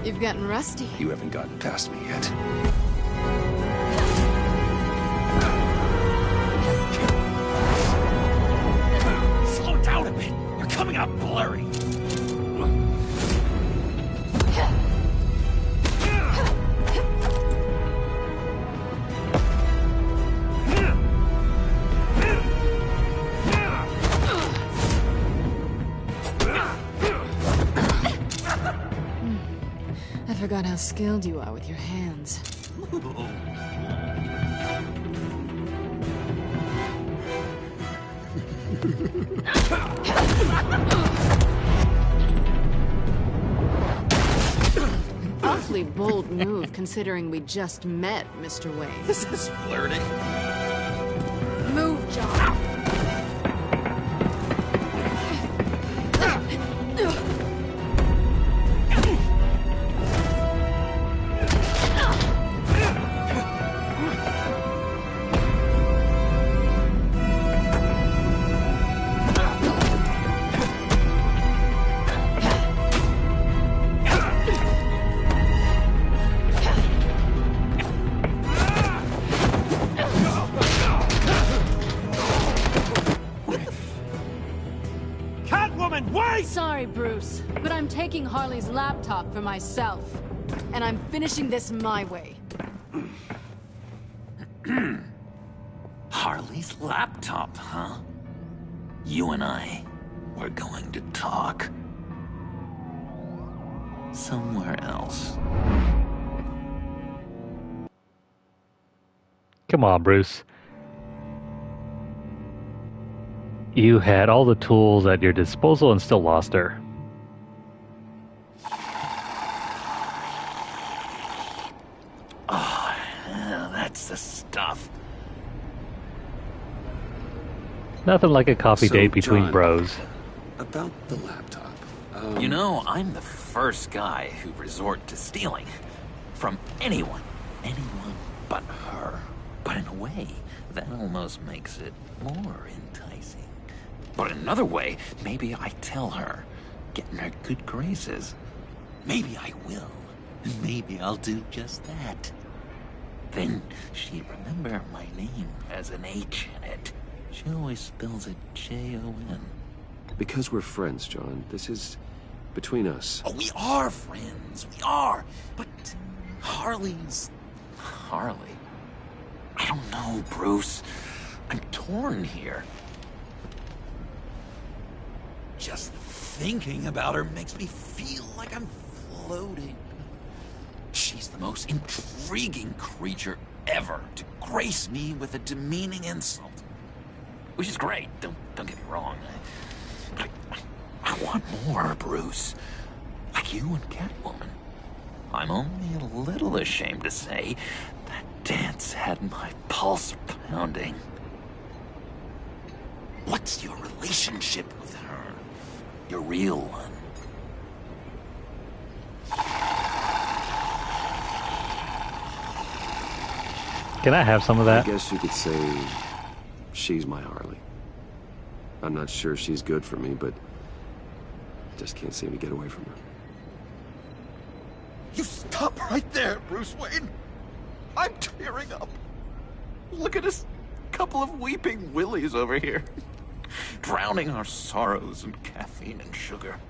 You've gotten rusty. You haven't gotten past me yet. Slow down a bit. You're coming out blurry. I forgot how skilled you are with your hands. An awfully bold move, considering we just met, Mr. Wayne. This is flirting. Move, John. taking Harley's laptop for myself. And I'm finishing this my way. Harley's laptop, huh? You and I, we're going to talk. Somewhere else. Come on, Bruce. You had all the tools at your disposal and still lost her. Oh, yeah, that's the stuff. Nothing like a coffee So, date between John, bros. About the laptop. You know, I'm the first guy who resort to stealing. From anyone. Anyone but her. But in a way, that almost makes it more enticing. But another way, maybe I tell her, get in her good graces. Maybe I will. Maybe I'll do just that. Then she'd remember my name as an H in it. She always spells it Jon. Because we're friends, John. This is between us. Oh, we are friends. We are. But Harley's... Harley? I don't know, Bruce. I'm torn here. Just thinking about her makes me feel like I'm floating. She's the most intriguing creature ever to grace me with a demeaning insult. Which is great, don't get me wrong. But I want more, Bruce. Like you and Catwoman. I'm only a little ashamed to say that dance had my pulse pounding. What's your relationship with her? Your real one? Can I have some of that? I guess you could say she's my Harley. I'm not sure she's good for me, but I just can't seem to get away from her. You stop right there, Bruce Wayne. I'm tearing up. Look at us, couple of weeping willies over here. Drowning our sorrows in caffeine and sugar.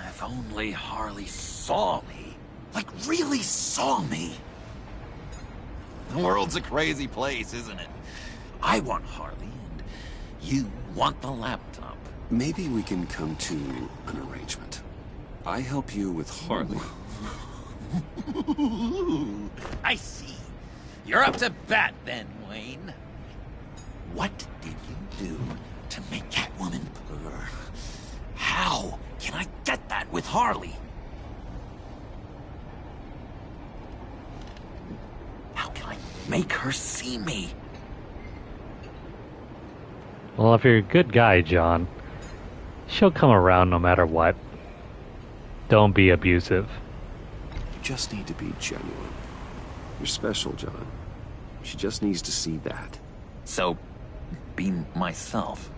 If only Harley saw me. Like, really saw me. The world's a crazy place, isn't it? I want Harley, and you want the laptop. Maybe we can come to an arrangement. I help you with Harley. I see. You're up to bat then, Wayne. What did you do to make Catwoman purr? How can I get that with Harley? How can I make her see me? Well, if you're a good guy, John, she'll come around no matter what. Don't be abusive. You just need to be genuine. You're special, John. She just needs to see that. So, be myself.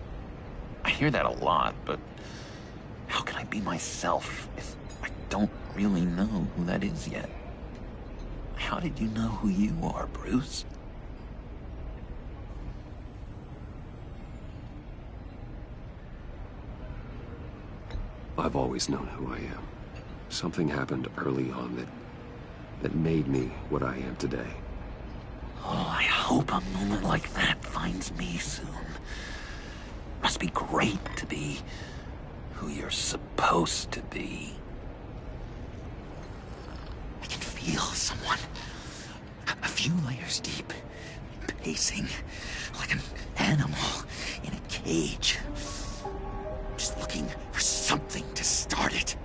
I hear that a lot, but how can I be myself if I don't really know who that is yet? How did you know who you are, Bruce? I've always known who I am. Something happened early on that made me what I am today. Oh, I hope a moment like that finds me soon. Must be great to be who you're supposed to be. I can feel someone a few layers deep, pacing like an animal in a cage. Just looking for something to start it.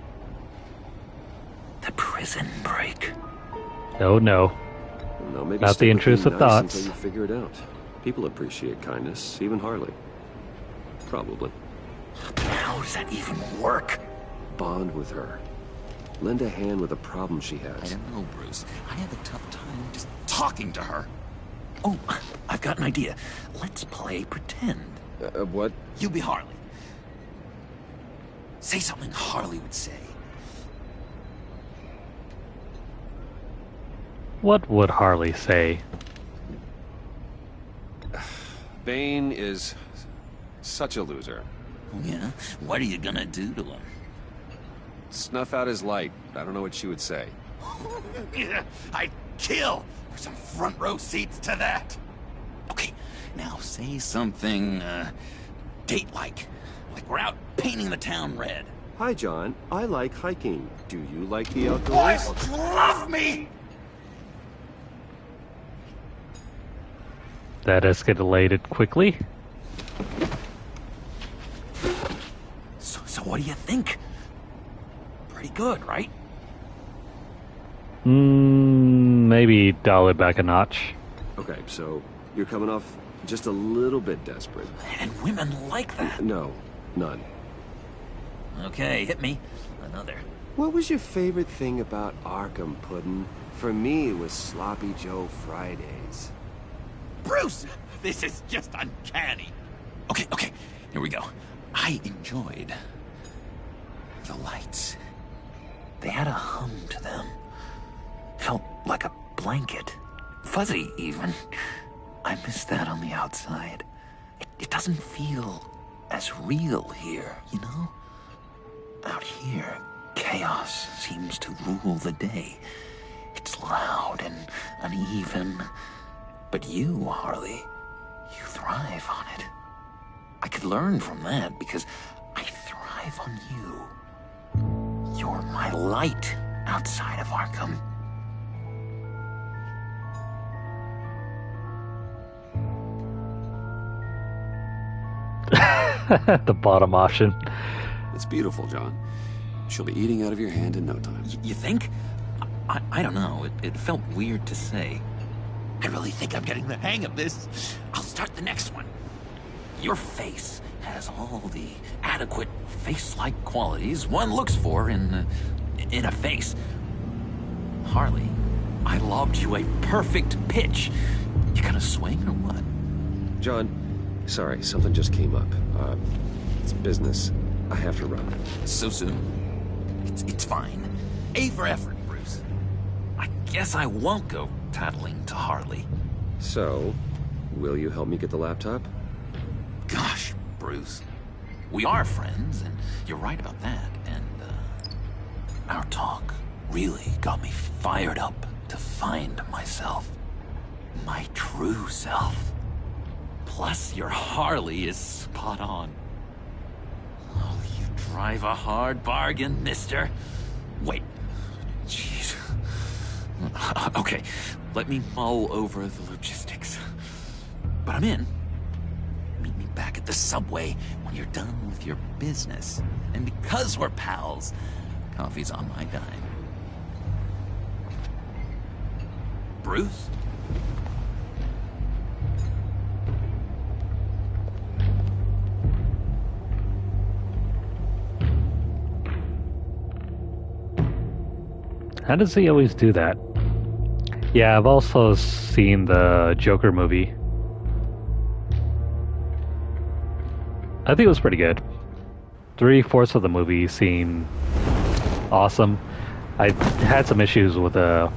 The prison break. Oh no. No, maybe Not stick the with intrusive being nice thoughts. until you figure it out. People appreciate kindness, even Harley. Probably. How does that even work? Bond with her. Lend a hand with a problem she I has. don't know, Bruce. I have a tough time just talking to her. Oh, I've got an idea. Let's play pretend. What? You be Harley. Say something Harley would say. What would Harley say? Bane is such a loser. Yeah? What are you gonna do to him? Snuff out his light. I don't know what she would say. I'd kill for some front row seats to that. Okay, now say something, date-like. Like we're out painting the town red. Hi, John. I like hiking. Do you like the outdoors? Boys love me! That escalated quickly. So what do you think? Pretty good, right? Maybe dial it back a notch. Okay, so you're coming off just a little bit desperate. And women like that. No, none. Okay, hit me. Another. What was your favorite thing about Arkham, Puddin'? For me, it was Sloppy Joe Fridays. Bruce! This is just uncanny. Okay, here we go. I enjoyed the lights. They had a hum to them. Felt like a blanket. Fuzzy, even. I miss that on the outside. It doesn't feel as real here, you know? Out here, chaos seems to rule the day. It's loud and uneven. But you, Harley, you thrive on it. I could learn from that because I thrive on you. You're my light outside of Arkham. The bottom option. It's beautiful, John. She'll be eating out of your hand in no time. You think? I don't know. It felt weird to say. I really think I'm getting the hang of this. I'll start the next one. Your face has all the adequate face-like qualities one looks for in a face. Harley, I lobbed you a perfect pitch. You gonna swing or what? John, sorry, something just came up. It's business. I have to run. So soon? It's fine. A for effort, Bruce. I guess I won't go tattling to Harley. So, will you help me get the laptop? Gosh, Bruce. We are friends, and you're right about that. And, our talk really got me fired up to find myself. My true self. Plus, your Harley is spot on. Oh, you drive a hard bargain, mister. Wait. Jeez. Okay, let me mull over the logistics. But I'm in. Meet me back at the subway when you're done with your business. And because we're pals, coffee's on my dime. Bruce? How does he always do that? Yeah, I've also seen the Joker movie. I think it was pretty good. 3/4 of the movie seemed awesome. I had some issues with the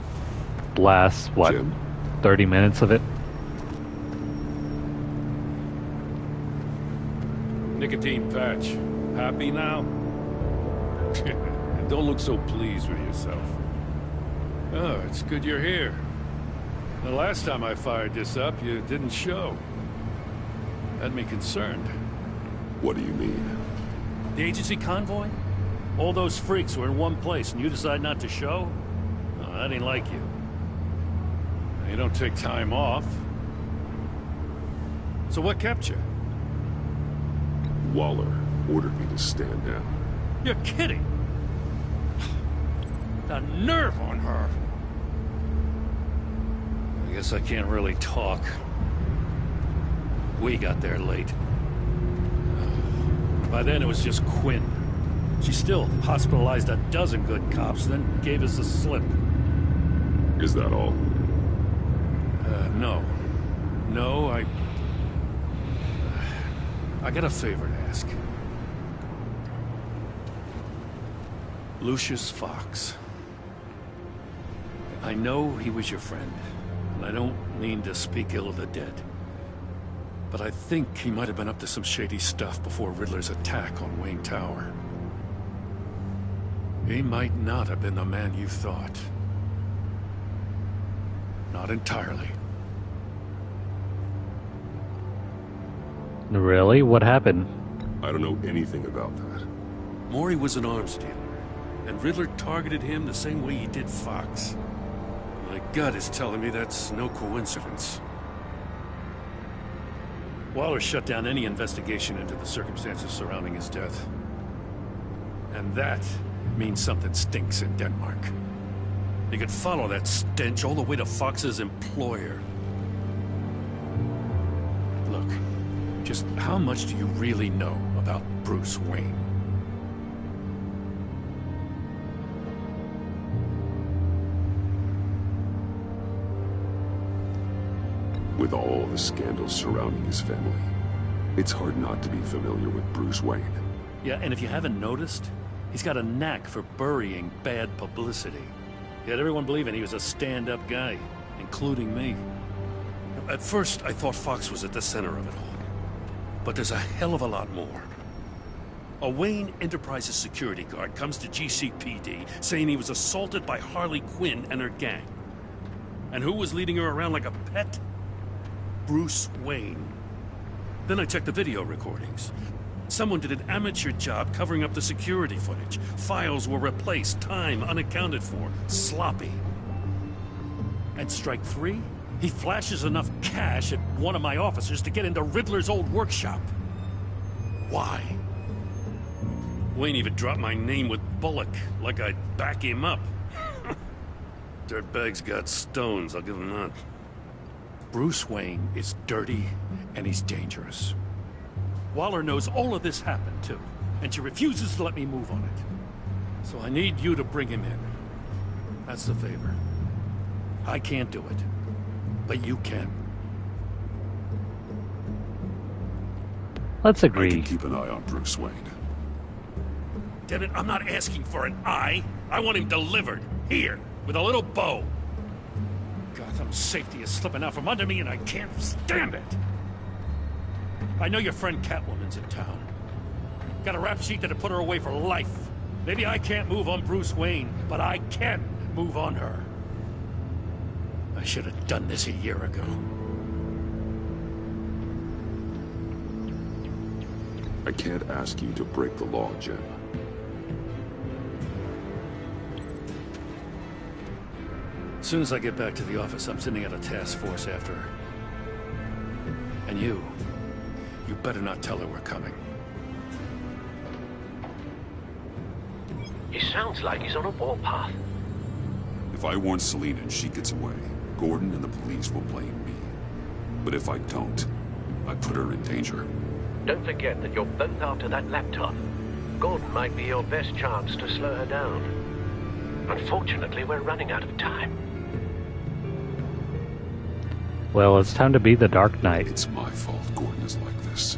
last, Jim? 30 minutes of it. Nicotine patch. Happy now? Don't look so pleased with yourself. Oh, it's good you're here. The last time I fired this up, you didn't show. Had me concerned. What do you mean? The agency convoy? All those freaks were in one place and you decide not to show? Oh, that ain't like you. You don't take time off. So what kept you? Waller ordered me to stand down. You're kidding! The nerve on her! I guess I can't really talk. We got there late. By then it was just Quinn. She still hospitalized a dozen good cops, then gave us the slip. Is that all? No. No, I got a favor to ask. Lucius Fox. I know he was your friend, and I don't mean to speak ill of the dead. But I think he might have been up to some shady stuff before Riddler's attack on Wayne Tower. He might not have been the man you thought. Not entirely. Really? What happened? I don't know anything about that. Maury was an arms dealer, and Riddler targeted him the same way he did Fox. My gut is telling me that's no coincidence. Waller shut down any investigation into the circumstances surrounding his death. And that means something stinks in Denmark. You could follow that stench all the way to Fox's employer. Look, just how much do you really know about Bruce Wayne? With all the scandals surrounding his family, it's hard not to be familiar with Bruce Wayne. Yeah, and if you haven't noticed, he's got a knack for burying bad publicity. He had everyone believing he was a stand-up guy, including me. At first, I thought Fox was at the center of it all. But there's a hell of a lot more. A Wayne Enterprises security guard comes to GCPD saying he was assaulted by Harley Quinn and her gang. And who was leading her around like a pet? Bruce Wayne. Then I checked the video recordings. Someone did an amateur job covering up the security footage. Files were replaced, time unaccounted for, sloppy. And strike three? He flashes enough cash at one of my officers to get into Riddler's old workshop. Why? Wayne even dropped my name with Bullock, like I'd back him up. Dirtbag's got stones, I'll give him that. Bruce Wayne is dirty and he's dangerous. Waller knows all of this happened too, and she refuses to let me move on it. So I need you to bring him in. That's the favor. I can't do it, but you can. Let's agree. I can keep an eye on Bruce Wayne. Damn it, I'm not asking for an eye. I want him delivered, here, with a little bow. Gotham's safety is slipping out from under me and I can't stand it. I know your friend Catwoman's in town. Got a rap sheet that'd put her away for life. Maybe I can't move on Bruce Wayne, but I can move on her. I should have done this a year ago. I can't ask you to break the law, Jim. As soon as I get back to the office, I'm sending out a task force after her. And you better not tell her we're coming. He sounds like he's on a warpath. If I warn Selina and she gets away, Gordon and the police will blame me. But if I don't, I put her in danger. Don't forget that you're both after that laptop. Gordon might be your best chance to slow her down. Unfortunately, we're running out of time. Well, it's time to be the Dark Knight. It's my fault Gordon is like this.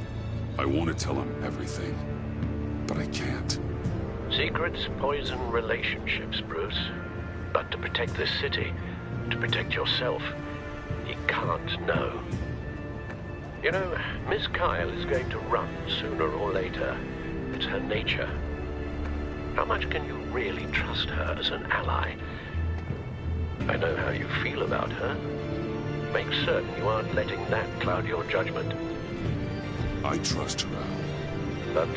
I want to tell him everything, but I can't. Secrets poison relationships, Bruce. But to protect this city, to protect yourself, he can't know. You know, Miss Kyle is going to run sooner or later. It's her nature. How much can you really trust her as an ally? I know how you feel about her. Make certain you aren't letting that cloud your judgment. I trust her, Al. But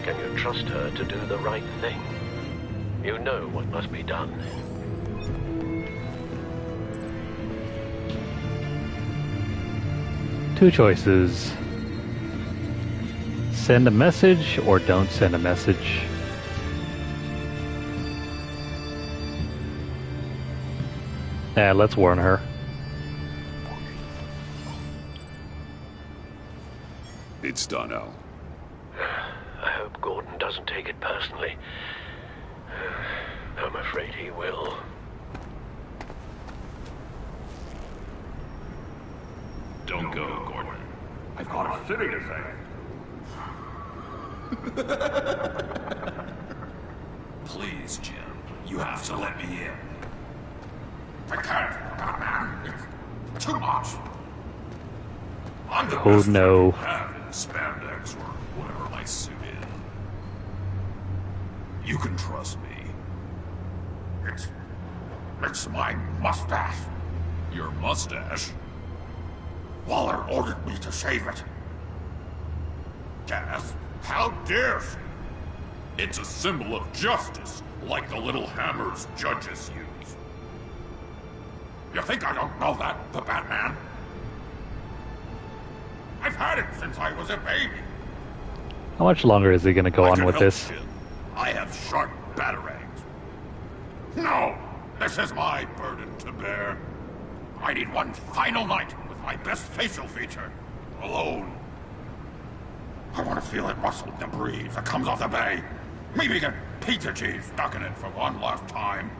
can you trust her to do the right thing? You know what must be done. Two choices. Send a message or don't send a message. Yeah, let's warn her. It's done, Al. I hope Gordon doesn't take it personally. I'm afraid he will. Don't go, Gordon. I've got a city to save. Please, Jim. You have to let me in. I can't, Batman. It's too much. I'm the Oh best no. friend you have in spandex or whatever my suit is. You can trust me. It's my mustache. Your mustache? Waller ordered me to shave it. Death? How dare she? It's a symbol of justice, like the little hammers judges use. You think I don't know that, the Batman? I've had it since I was a baby. How much longer is he going to go on with this? I have sharp batarangs. No, this is my burden to bear. I need one final night with my best facial feature, alone. I want to feel it rustle in the breeze that comes off the bay. Maybe get pizza cheese stuck in it for one last time.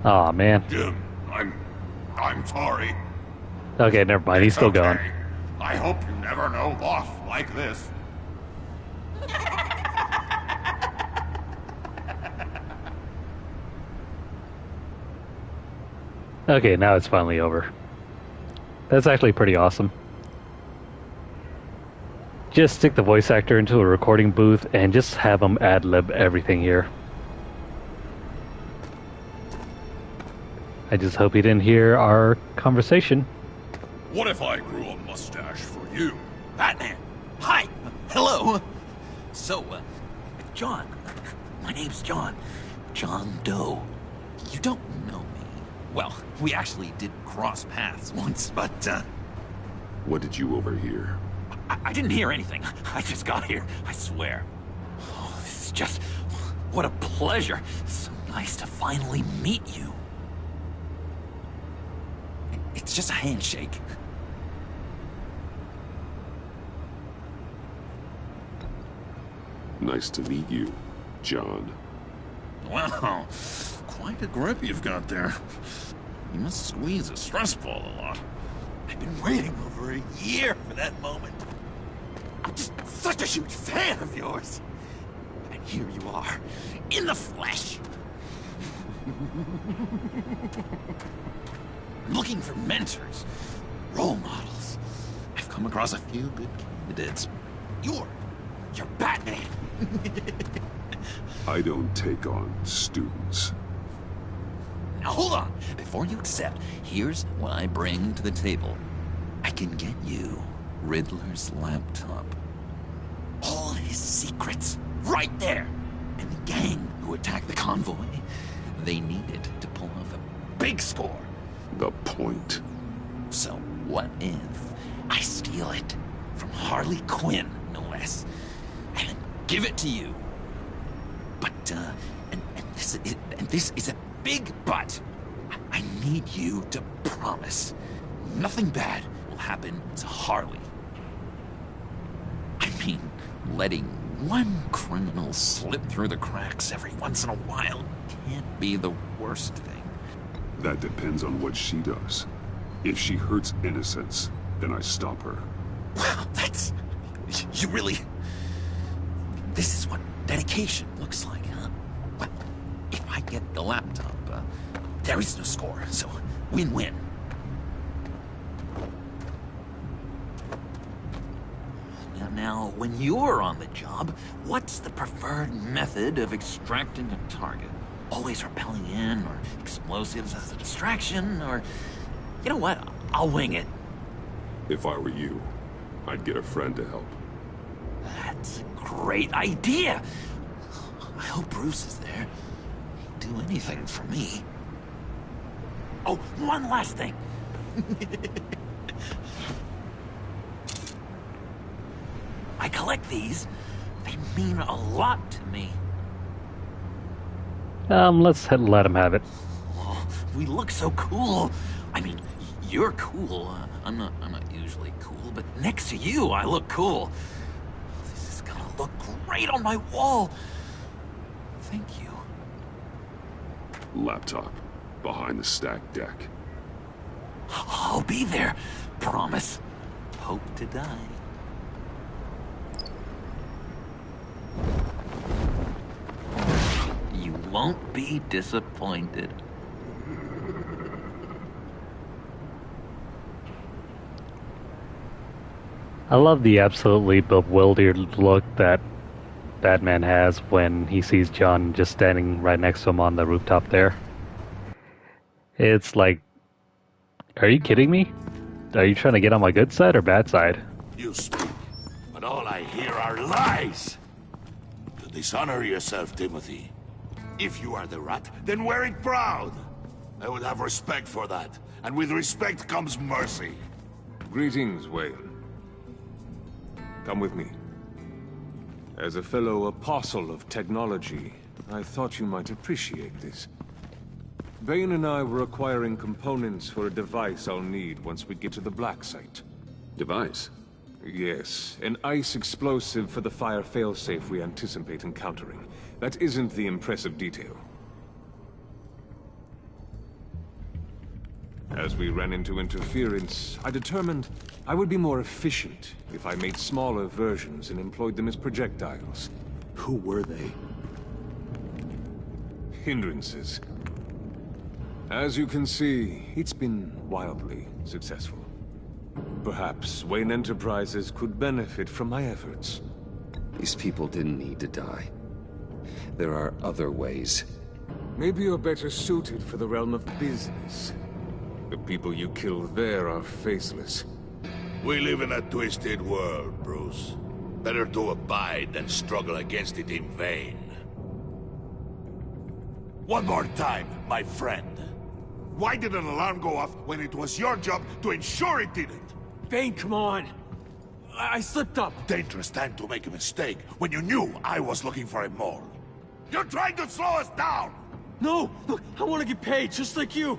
Aw, man. Jim, I'm sorry. Okay, never mind. He's still going. I hope you never know loss like this. Okay, now it's finally over. That's actually pretty awesome. Just stick the voice actor into a recording booth and just have him ad-lib everything here. I just hope he didn't hear our conversation. What if I grew a mustache for you? Batman! Hi! Hello! So, John. My name's John. John Doe. You don't know me. Well, we actually did cross paths once, but, What did you overhear? I didn't hear anything. I just got here, I swear. Oh, this is just... what a pleasure. So nice to finally meet you. It's just a handshake. Nice to meet you, John. Wow, quite a grip you've got there. You must squeeze a stress ball a lot. I've been waiting over a year for that moment. I'm just such a huge fan of yours. And here you are, in the flesh. Looking for mentors, role models. I've come across a few good candidates. You're Batman. I don't take on students. Now hold on. Before you accept, here's what I bring to the table. I can get you Riddler's laptop. All his secrets, right there. And the gang who attacked the convoy, they needed to pull off a big score. The point. So what if I steal it from Harley Quinn, no less, and then give it to you? But, and this is a big but. I need you to promise nothing bad will happen to Harley. I mean, letting one criminal slip through the cracks every once in a while can't be the worst thing. That depends on what she does. If she hurts innocents, then I stop her. Wow, that's... you really... This is what dedication looks like, huh? Well, if I get the laptop, there is no score, so win-win. Now, when you're on the job, what's the preferred method of extracting a target? Always rappelling in, or explosives as a distraction, or... You know what? I'll wing it. If I were you, I'd get a friend to help. That's a great idea. I hope Bruce is there. He'd do anything for me. Oh, one last thing. I collect these. They mean a lot to me. Let's let him have it. Oh, we look so cool. I mean, you're cool. I'm not usually cool, but next to you, I look cool. This is gonna look great on my wall. Thank you. Laptop. Behind the stacked deck. I'll be there. Promise. Hope to die. You won't be disappointed. I love the absolutely bewildered look that Batman has when he sees John just standing right next to him on the rooftop there. It's like, are you kidding me? Are you trying to get on my good side or bad side? You speak, but all I hear are lies. You dishonor yourself, Timothy. If you are the rat, then wear it proud. I would have respect for that, and with respect comes mercy. Greetings, Wayne. Come with me. As a fellow apostle of technology, I thought you might appreciate this. Bane and I were acquiring components for a device I'll need once we get to the Black Site. Device? Yes, an ice explosive for the fire failsafe we anticipate encountering. That isn't the impressive detail. As we ran into interference, I determined I would be more efficient if I made smaller versions and employed them as projectiles. Who were they? Hindrances. As you can see, it's been wildly successful. Perhaps Wayne Enterprises could benefit from my efforts. These people didn't need to die. There are other ways. Maybe you're better suited for the realm of business. The people you kill there are faceless. We live in a twisted world, Bruce. Better to abide than struggle against it in vain. One more time, my friend. Why did an alarm go off when it was your job to ensure it didn't? Bane, come on! I slipped up! Dangerous time to make a mistake when you knew I was looking for a mole. You're trying to slow us down! No! Look, I want to get paid, just like you!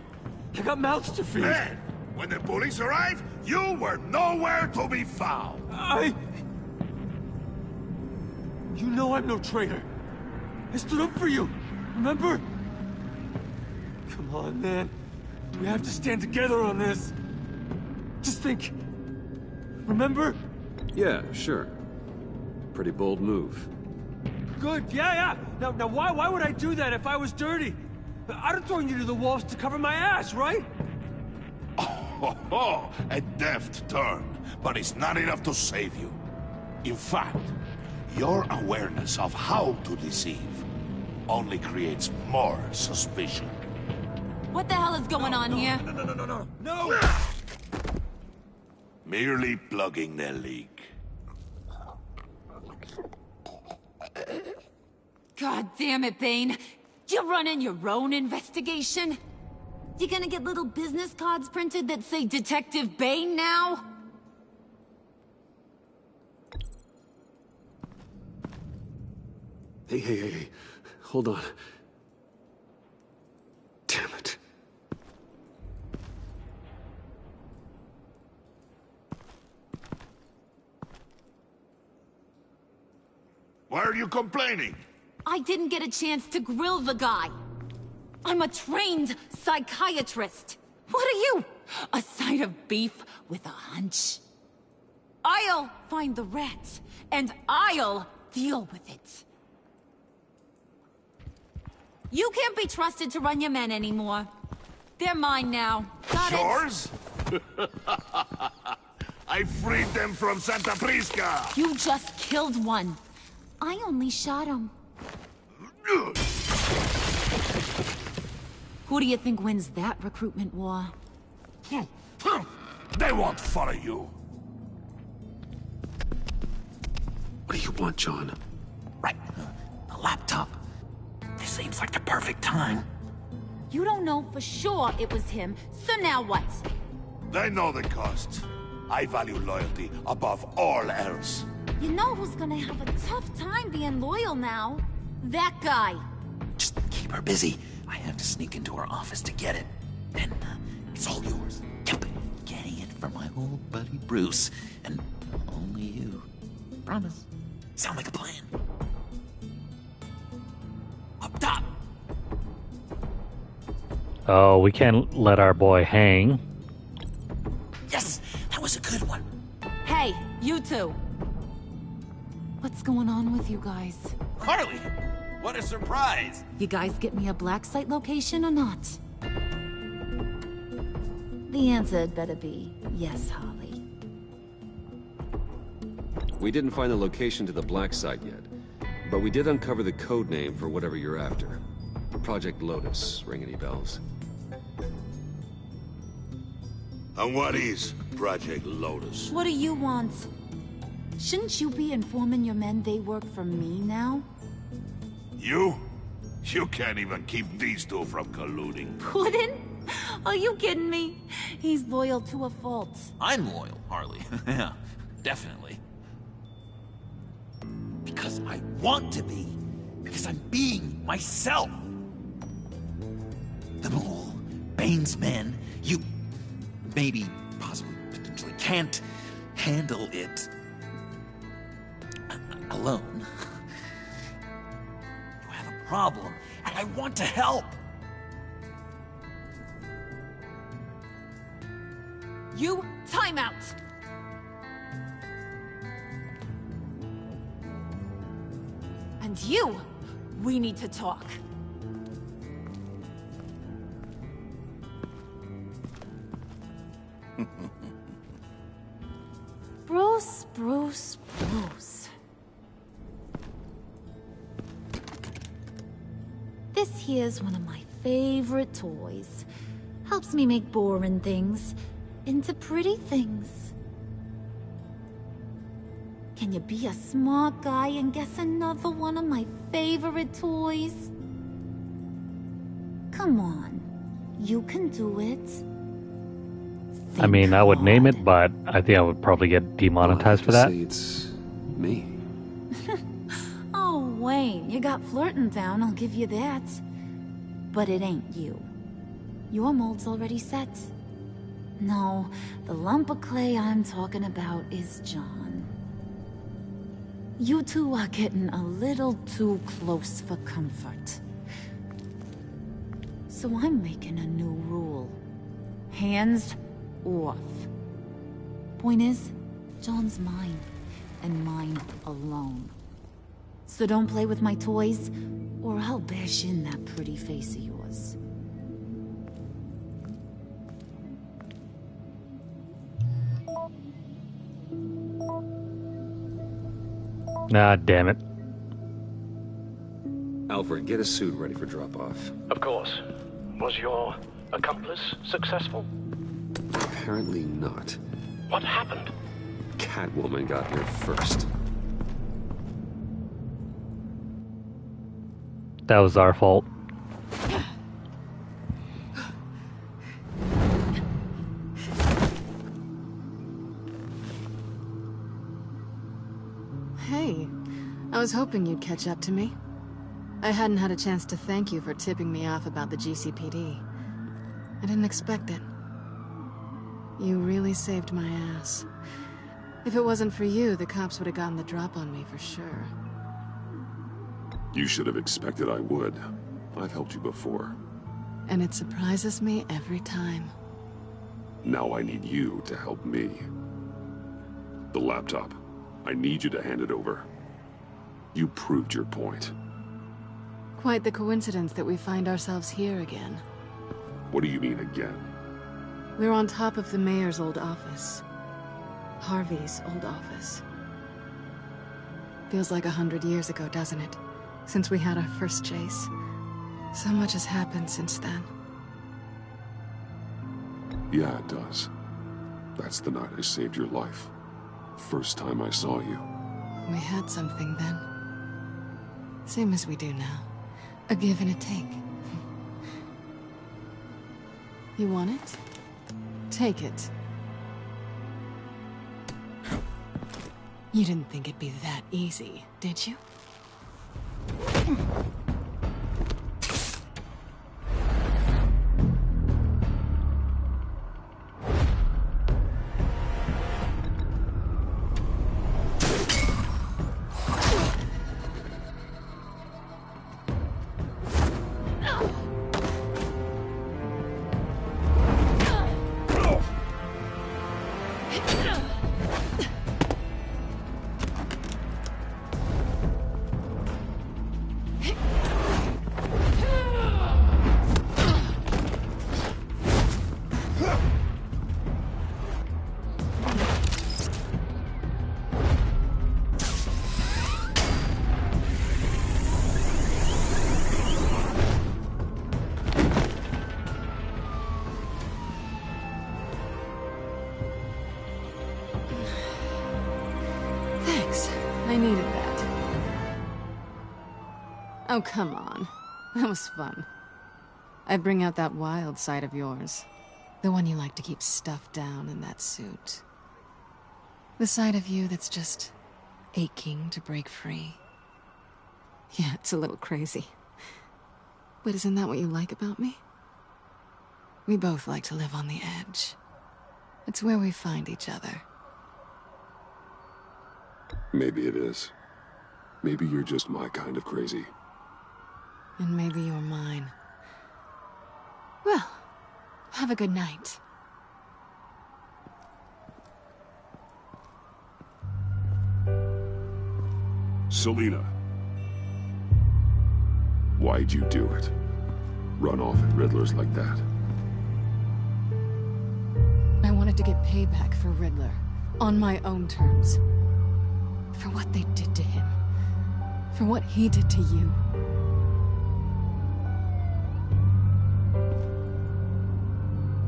I got mouths to feed! Then, when the police arrived, you were nowhere to be found! You know I'm no traitor! I stood up for you, remember? Come on, man. We have to stand together on this. Just think. Remember? Yeah, sure. Pretty bold move. Good, yeah. Now why would I do that if I was dirty? I'd have thrown you to the wolves to cover my ass, right? Oh, a deft turn, but it's not enough to save you. In fact, your awareness of how to deceive only creates more suspicion. What the hell is going on here? No! Merely plugging the leak. God damn it, Bane. You're running your own investigation? You gonna get little business cards printed that say Detective Bane now? Hey. Hold on. Damn it. Why are you complaining? I didn't get a chance to grill the guy. I'm a trained psychiatrist. What are you? A side of beef with a hunch? I'll find the rat, and I'll deal with it. You can't be trusted to run your men anymore. They're mine now. Got it? Yours? I freed them from Santa Prisca! You just killed one. I only shot him. Who do you think wins that recruitment war? They won't follow you. What do you want, John? Right. The laptop. This seems like the perfect time. You don't know for sure it was him, so now what? They know the cost. I value loyalty above all else. You know who's gonna have a tough time being loyal now? That guy. Just keep her busy. I have to sneak into her office to get it. Then it's all yours. Yep. Getting it from my old buddy Bruce. And only you. Promise. Sound like a plan. Up top. Oh, we can't let our boy hang. Yes, that was a good one. Hey, you two. What's going on with you guys? Harley! What a surprise! You guys get me a black site location or not? The answer had better be yes, Harley. We didn't find the location to the black site yet. But we did uncover the code name for whatever you're after. Project Lotus. Ring any bells? And what is Project Lotus? What do you want? Shouldn't you be informing your men they work for me now? You? You can't even keep these two from colluding. Puddin'? Are you kidding me? He's loyal to a fault. I'm loyal, Harley. Yeah, definitely. Because I want to be. Because I'm being myself. The Mole, Bane's men, you maybe, possibly, potentially can't handle it alone. You have a problem, and I want to help. You, time out! And you, we need to talk. Bruce. This here's one of my favorite toys. Helps me make boring things into pretty things. Can you be a smart guy and guess another one of my favorite toys? Come on, you can do it. I mean, I would name it, but I think I would probably get demonetized for that. Say it's me. Oh, Wayne, you got flirting down, I'll give you that. But it ain't you. Your mold's already set. No, the lump of clay I'm talking about is John. You two are getting a little too close for comfort. So I'm making a new rule. Hands off. Point is, John's mine, and mine alone. So don't play with my toys, or I'll bash in that pretty face of yours. Nah, damn it. Alfred, get a suit ready for drop-off. Of course. Was your accomplice successful? Apparently not. What happened? Catwoman got here first. That was our fault. Hey, I was hoping you'd catch up to me. I hadn't had a chance to thank you for tipping me off about the GCPD. I didn't expect it. You really saved my ass. If it wasn't for you, the cops would have gotten the drop on me for sure. You should have expected I would. I've helped you before. And it surprises me every time. Now I need you to help me. The laptop. I need you to hand it over. You proved your point. Quite the coincidence that we find ourselves here again. What do you mean again? We're on top of the mayor's old office. Harvey's old office. Feels like 100 years ago, doesn't it? Since we had our first chase. So much has happened since then. Yeah, it does. That's the night I saved your life. First time I saw you. We had something then. Same as we do now. A give and a take. You want it? Take it. You didn't think it'd be that easy, did you? Oh, come on. That was fun. I'd bring out that wild side of yours. The one you like to keep stuffed down in that suit. The side of you that's just aching to break free. Yeah, it's a little crazy. But isn't that what you like about me? We both like to live on the edge. It's where we find each other. Maybe it is. Maybe you're just my kind of crazy. And maybe you're mine. Well, have a good night. Selina. Why'd you do it? Run off at Riddlers like that? I wanted to get payback for Riddler. On my own terms. For what they did to him. For what he did to you.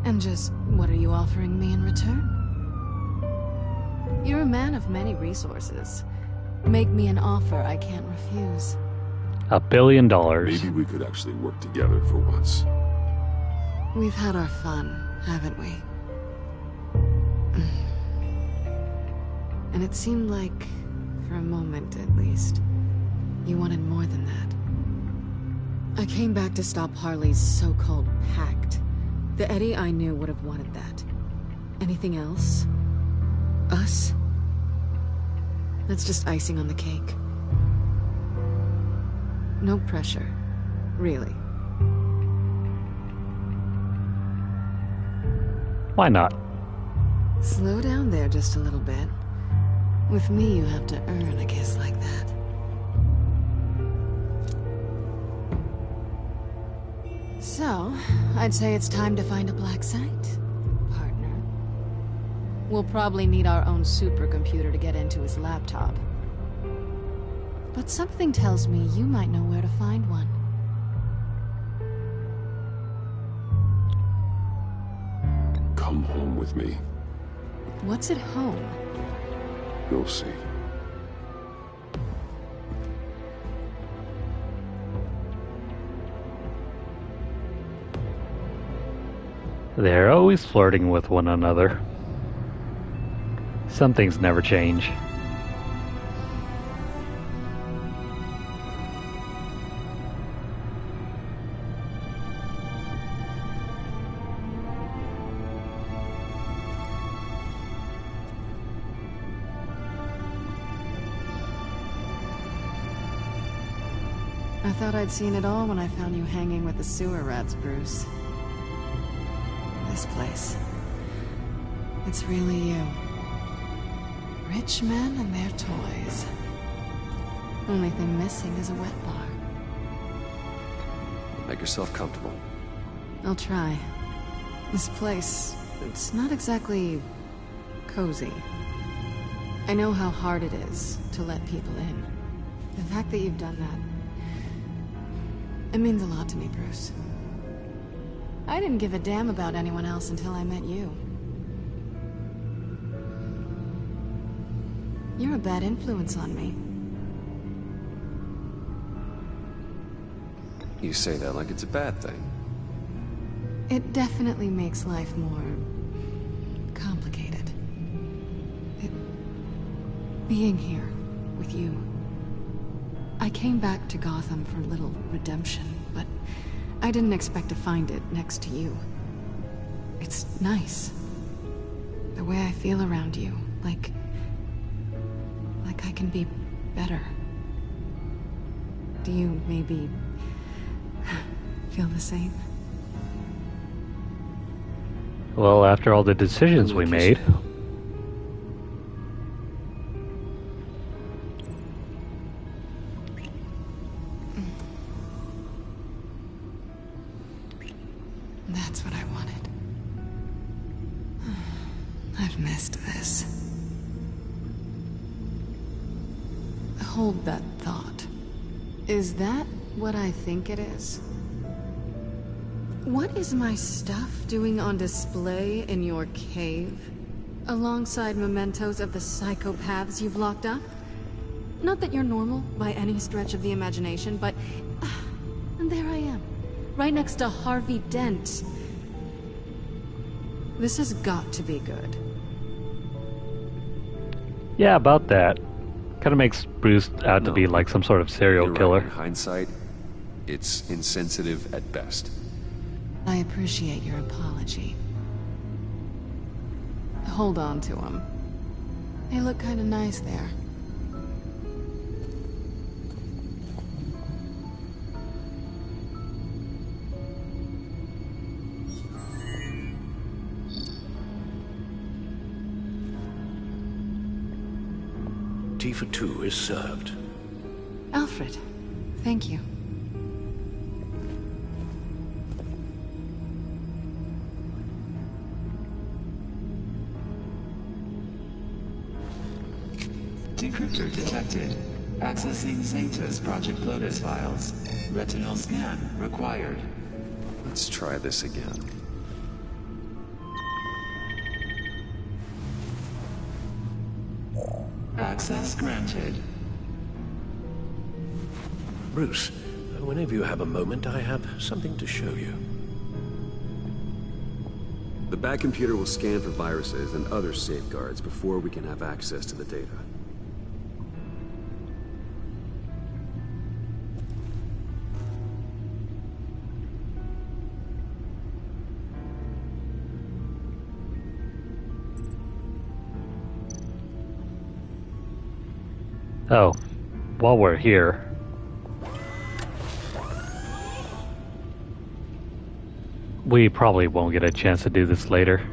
And just, what are you offering me in return? You're a man of many resources. Make me an offer I can't refuse. $1 billion. Maybe we could actually work together for once. We've had our fun, haven't we? And it seemed like, for a moment at least, you wanted more than that. I came back to stop Harley's so-called Pact. The Eddie I knew would have wanted that. Anything else? Us? That's just icing on the cake. No pressure. Really. Why not? Slow down there just a little bit. With me, you have to earn a kiss like that. So, I'd say it's time to find a black site, partner. We'll probably need our own supercomputer to get into his laptop. But something tells me you might know where to find one. Come home with me. What's at home? You'll see. They're always flirting with one another. Some things never change. I thought I'd seen it all when I found you hanging with the sewer rats, Bruce. This place. It's really you. Rich men and their toys. Only thing missing is a wet bar. Make yourself comfortable. I'll try. This place, it's not exactly cozy. I know how hard it is to let people in. The fact that you've done that, it means a lot to me, Bruce. I didn't give a damn about anyone else until I met you. You're a bad influence on me. You say that like it's a bad thing. It definitely makes life more complicated. Being here with you. I came back to Gotham for a little redemption, but I didn't expect to find it next to you. It's nice. The way I feel around you, like I can be better. Do you maybe feel the same? Well, after all the decisions we made. That's what I wanted. I've missed this. Hold that thought. Is that what I think it is? What is my stuff doing on display in your cave? Alongside mementos of the psychopaths you've locked up? Not that you're normal by any stretch of the imagination, but right next to Harvey Dent. This has got to be good. Yeah, about that. Kind of makes Bruce out to be like some sort of serial You're killer. right. In hindsight, it's insensitive at best. I appreciate your apology. Hold on to them. They look kind of nice there. Tea for two is served. Alfred, thank you. Decryptor detected. Accessing Zeta's Project Lotus files. Retinal scan required. Let's try this again. Access granted. Bruce, whenever you have a moment, I have something to show you. The Bat computer will scan for viruses and other safeguards before we can have access to the data. Oh, while we're here, we probably won't get a chance to do this later.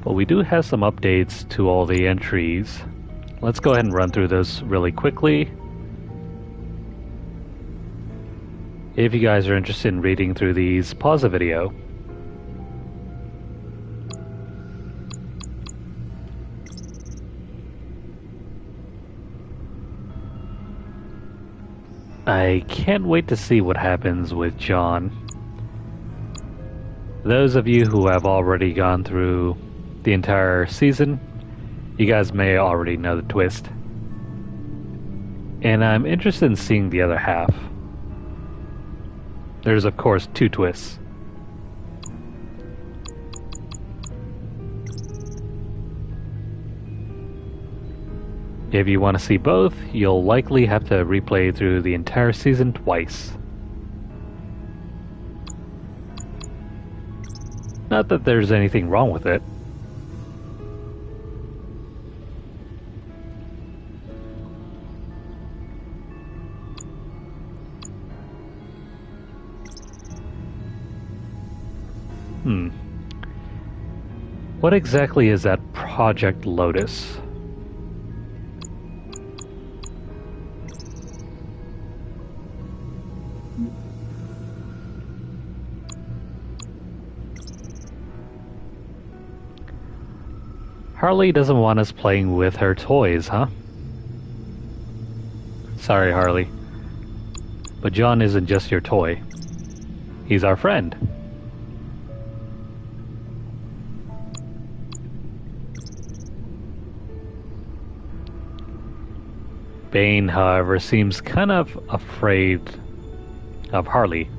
But we do have some updates to all the entries. Let's go ahead and run through those really quickly. If you guys are interested in reading through these, pause the video. I can't wait to see what happens with John. Those of you who have already gone through the entire season, you guys may already know the twist. And I'm interested in seeing the other half. There's of course two twists. If you want to see both, you'll likely have to replay through the entire season twice. Not that there's anything wrong with it. What exactly is that Project Lotus? Harley doesn't want us playing with her toys, huh? Sorry, Harley. But John isn't just your toy. He's our friend. Bane, however, seems kind of afraid of Harley.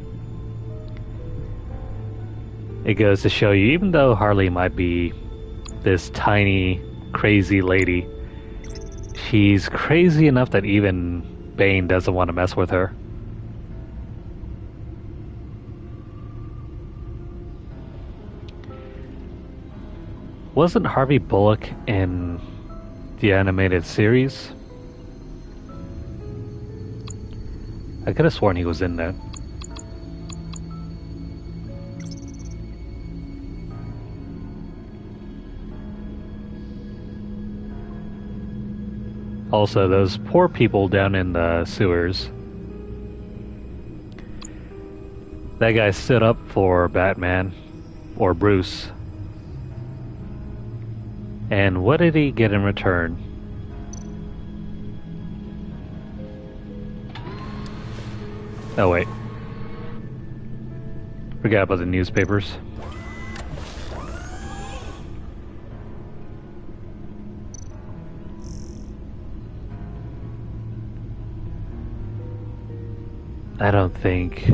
It goes to show you, even though Harley might be this tiny, crazy lady, she's crazy enough that even Bane doesn't want to mess with her. Wasn't Harvey Bullock in the animated series? I could have sworn he was in that. Also, those poor people down in the sewers. That guy stood up for Batman, or Bruce. And what did he get in return? Oh wait. Forgot about the newspapers. I don't think...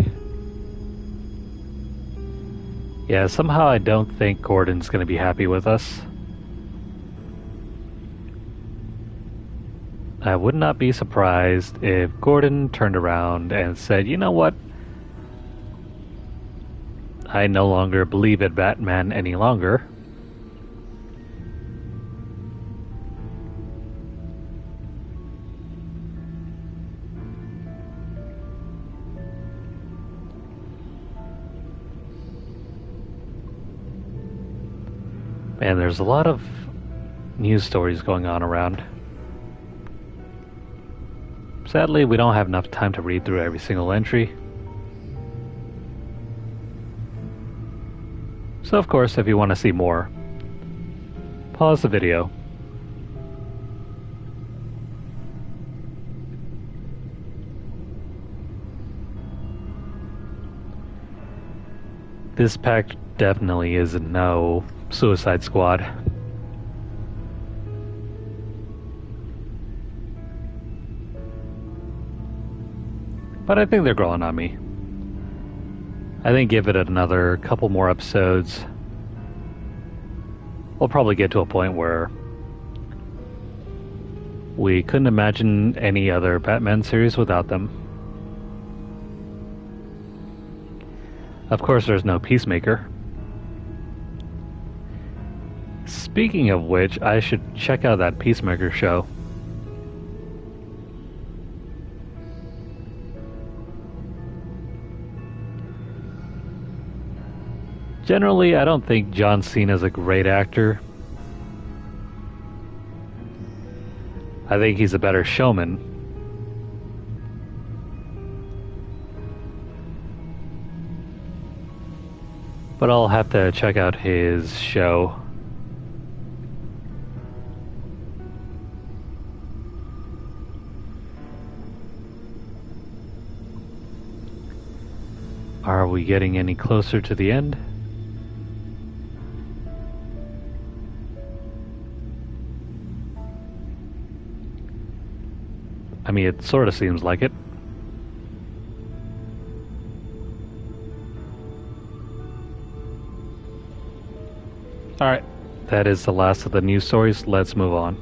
Yeah, somehow I don't think Gordon's gonna be happy with us. I would not be surprised if Gordon turned around and said, you know what? I no longer believe in Batman any longer. And there's a lot of news stories going on around. Sadly, we don't have enough time to read through every single entry. So of course, if you want to see more, pause the video. This pack definitely is no Suicide Squad. But I think they're growing on me. I think give it another couple more episodes. We'll probably get to a point where we couldn't imagine any other Batman series without them. Of course, there's no Peacemaker. Speaking of which, I should check out that Peacemaker show. Generally, I don't think John Cena is a great actor. I think he's a better showman. But I'll have to check out his show. Are we getting any closer to the end? I mean, it sort of seems like it. Alright, that is the last of the news stories. Let's move on.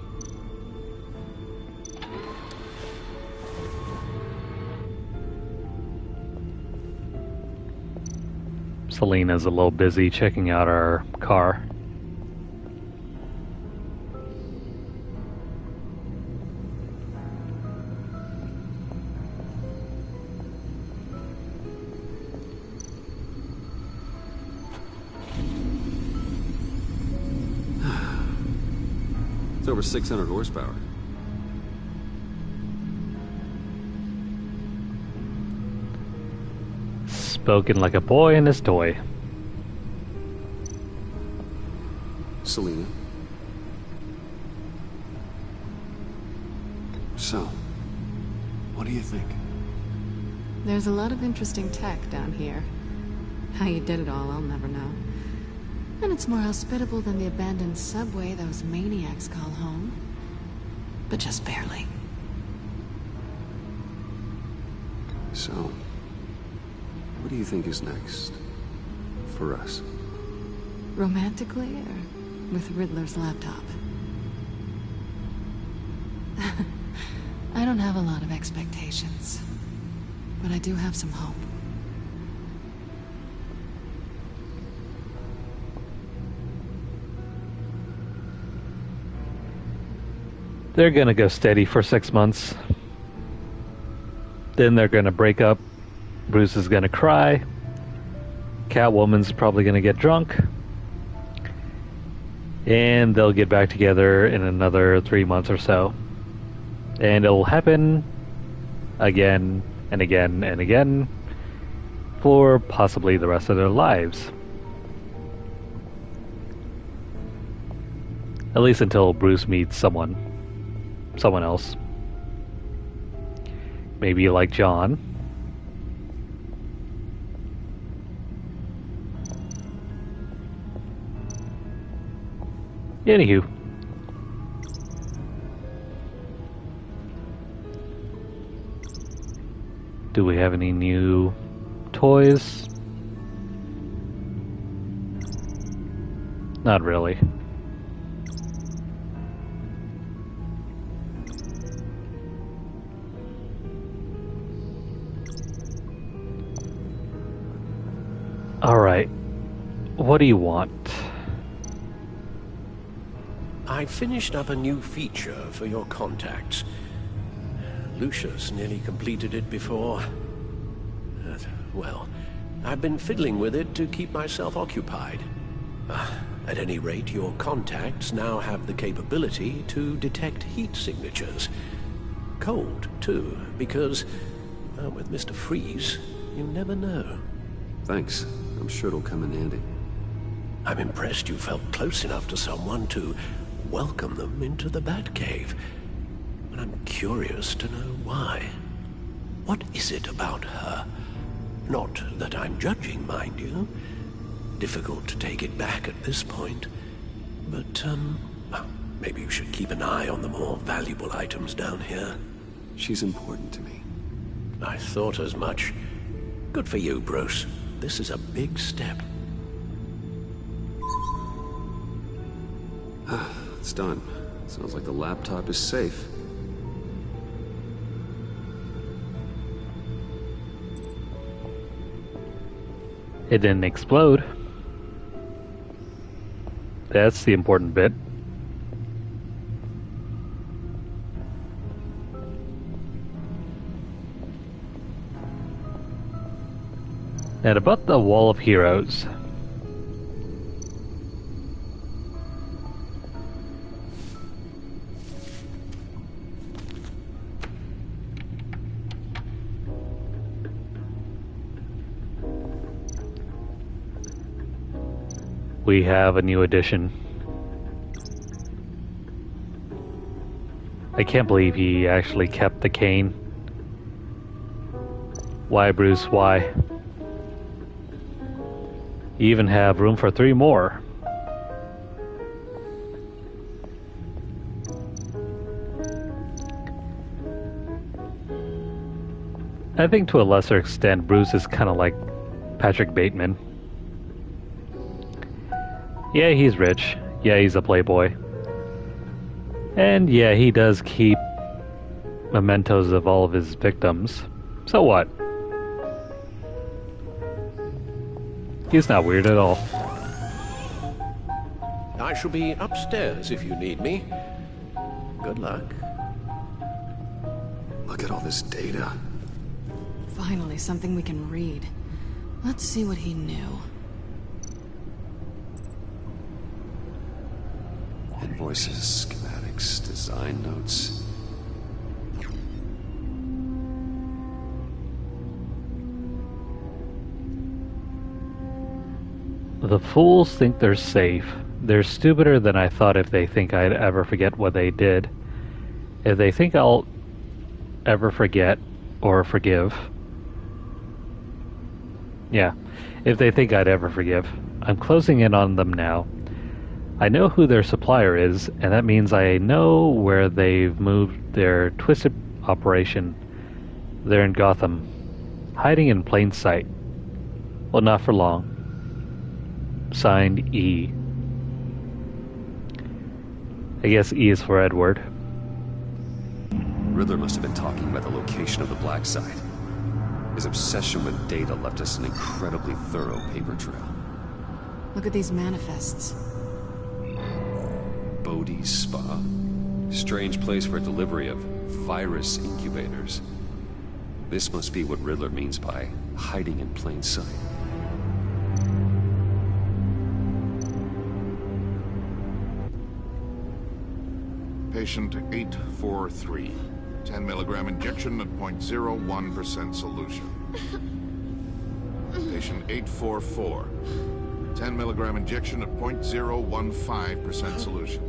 Selena's a little busy checking out our car. It's over 600 horsepower. Spoken like a boy and his toy. Selena. So, what do you think? There's a lot of interesting tech down here. How you did it all, I'll never know. And it's more hospitable than the abandoned subway those maniacs call home. But just barely. So, what do you think is next? For us? Romantically, or with Riddler's laptop? I don't have a lot of expectations. But I do have some hope. They're gonna go steady for 6 months. Then they're gonna break up. Bruce is gonna cry. Catwoman's probably gonna get drunk. And they'll get back together in another 3 months or so. And it'll happen again and again and again for possibly the rest of their lives. At least until Bruce meets someone else. Maybe like John. Anywho. Do Do we have any new toys? Not really. Alright. What do you want? I finished up a new feature for your contacts. Lucius nearly completed it before. Well, I've been fiddling with it to keep myself occupied. At any rate, your contacts now have the capability to detect heat signatures. Cold, too, because, with Mr. Freeze, you never know. Thanks. I'm sure it'll come in handy. I'm impressed you felt close enough to someone to welcome them into the Batcave. But I'm curious to know why. What is it about her? Not that I'm judging, mind you. Difficult to take it back at this point. But, maybe you should keep an eye on the more valuable items down here. She's important to me. I thought as much. Good for you, Bruce. This is a big step. It's done. Sounds like the laptop is safe. It didn't explode. That's the important bit. And about the Wall of Heroes. We have a new addition. I can't believe he actually kept the cane. Why, Bruce, why? You even have room for 3 more. I think to a lesser extent, Bruce is kind of like Patrick Bateman. Yeah, he's rich. Yeah, he's a playboy. And yeah, he does keep mementos of all of his victims. So what? He's not weird at all. I shall be upstairs if you need me. Good luck. Look at all this data. Finally, something we can read. Let's see what he knew. Invoices, schematics, design notes. The fools think they're safe. They're stupider than I thought if they think I'd ever forget what they did. If they think I'll ever forget or forgive. Yeah, if they think I'd ever forgive. I'm closing in on them now. I know who their supplier is, and that means I know where they've moved their twisted operation. They're in Gotham, hiding in plain sight. Well, not for long. Signed, E. I guess E is for Edward. Riddler must have been talking about the location of the black site. His obsession with data left us an incredibly thorough paper trail. Look at these manifests. Bodhi's Spa. Strange place for a delivery of virus incubators. This must be what Riddler means by hiding in plain sight. Patient 843. 10 milligram injection at 0.01% solution. Patient 844. 10 milligram injection at 0.015% solution.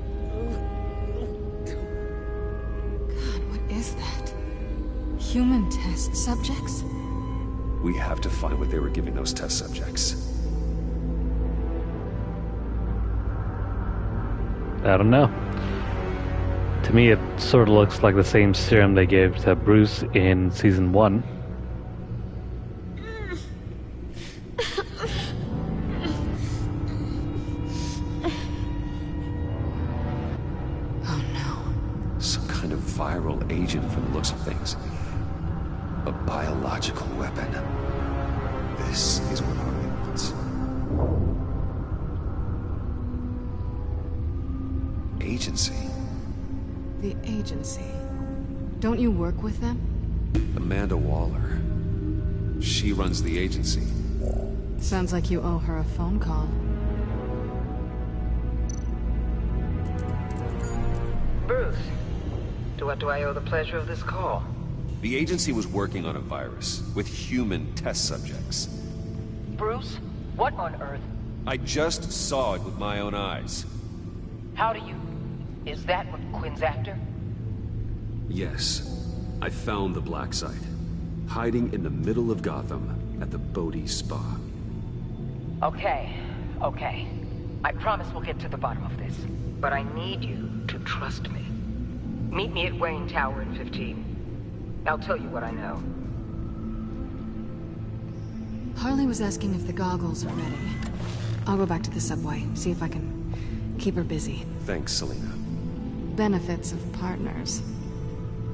God, what is that? Human test subjects? We have to find what they were giving those test subjects. I don't know. To me, it sort of looks like the same serum they gave to Bruce in Season 1. viral agent from the looks of things. A biological weapon. This is what Harley wants. Agency. The agency. Don't you work with them? Amanda Waller. She runs the agency. Sounds like you owe her a phone call. Bruce, to what do I owe the pleasure of this call? The agency was working on a virus with human test subjects. Bruce, what on earth? I just saw it with my own eyes. How do you... Is that what Quinn's after? Yes, I found the black site, hiding in the middle of Gotham at the Bodhi Spa. Okay. I promise we'll get to the bottom of this. But I need you to trust me. Meet me at Wayne Tower in 15. I'll tell you what I know. Harley was asking if the goggles are ready. I'll go back to the subway, see if I can keep her busy. Thanks, Selena. Benefits of partners.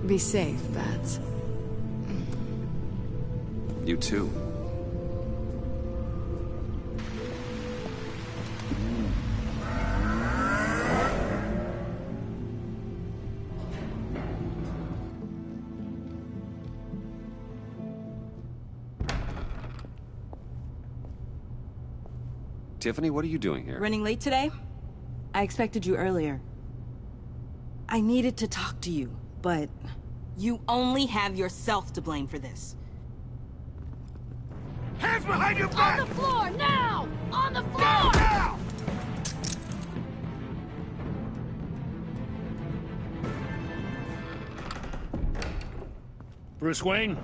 Be safe, Bats. You too. Tiffany, what are you doing here? Running late today? I expected you earlier. I needed to talk to you, but you only have yourself to blame for this. Hands behind your back! On the floor, now! On the floor! Down, now! Bruce Wayne,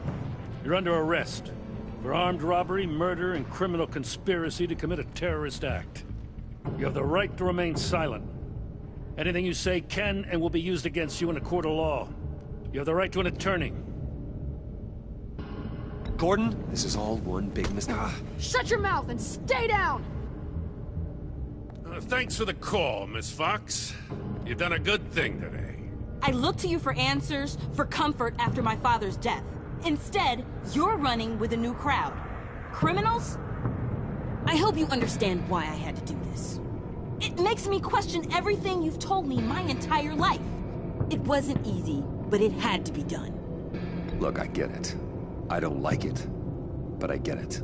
you're under arrest for armed robbery, murder, and criminal conspiracy to commit a terrorist act. You have the right to remain silent. Anything you say can and will be used against you in a court of law. You have the right to an attorney. Gordon, this is all one big mistake. Shut your mouth and stay down! Thanks for the call, Miss Fox. You've done a good thing today. I look to you for answers, for comfort after my father's death. Instead, you're running with a new crowd. Criminals? I hope you understand why I had to do this. It makes me question everything you've told me my entire life. It wasn't easy, but it had to be done. Look, I get it. I don't like it, but I get it.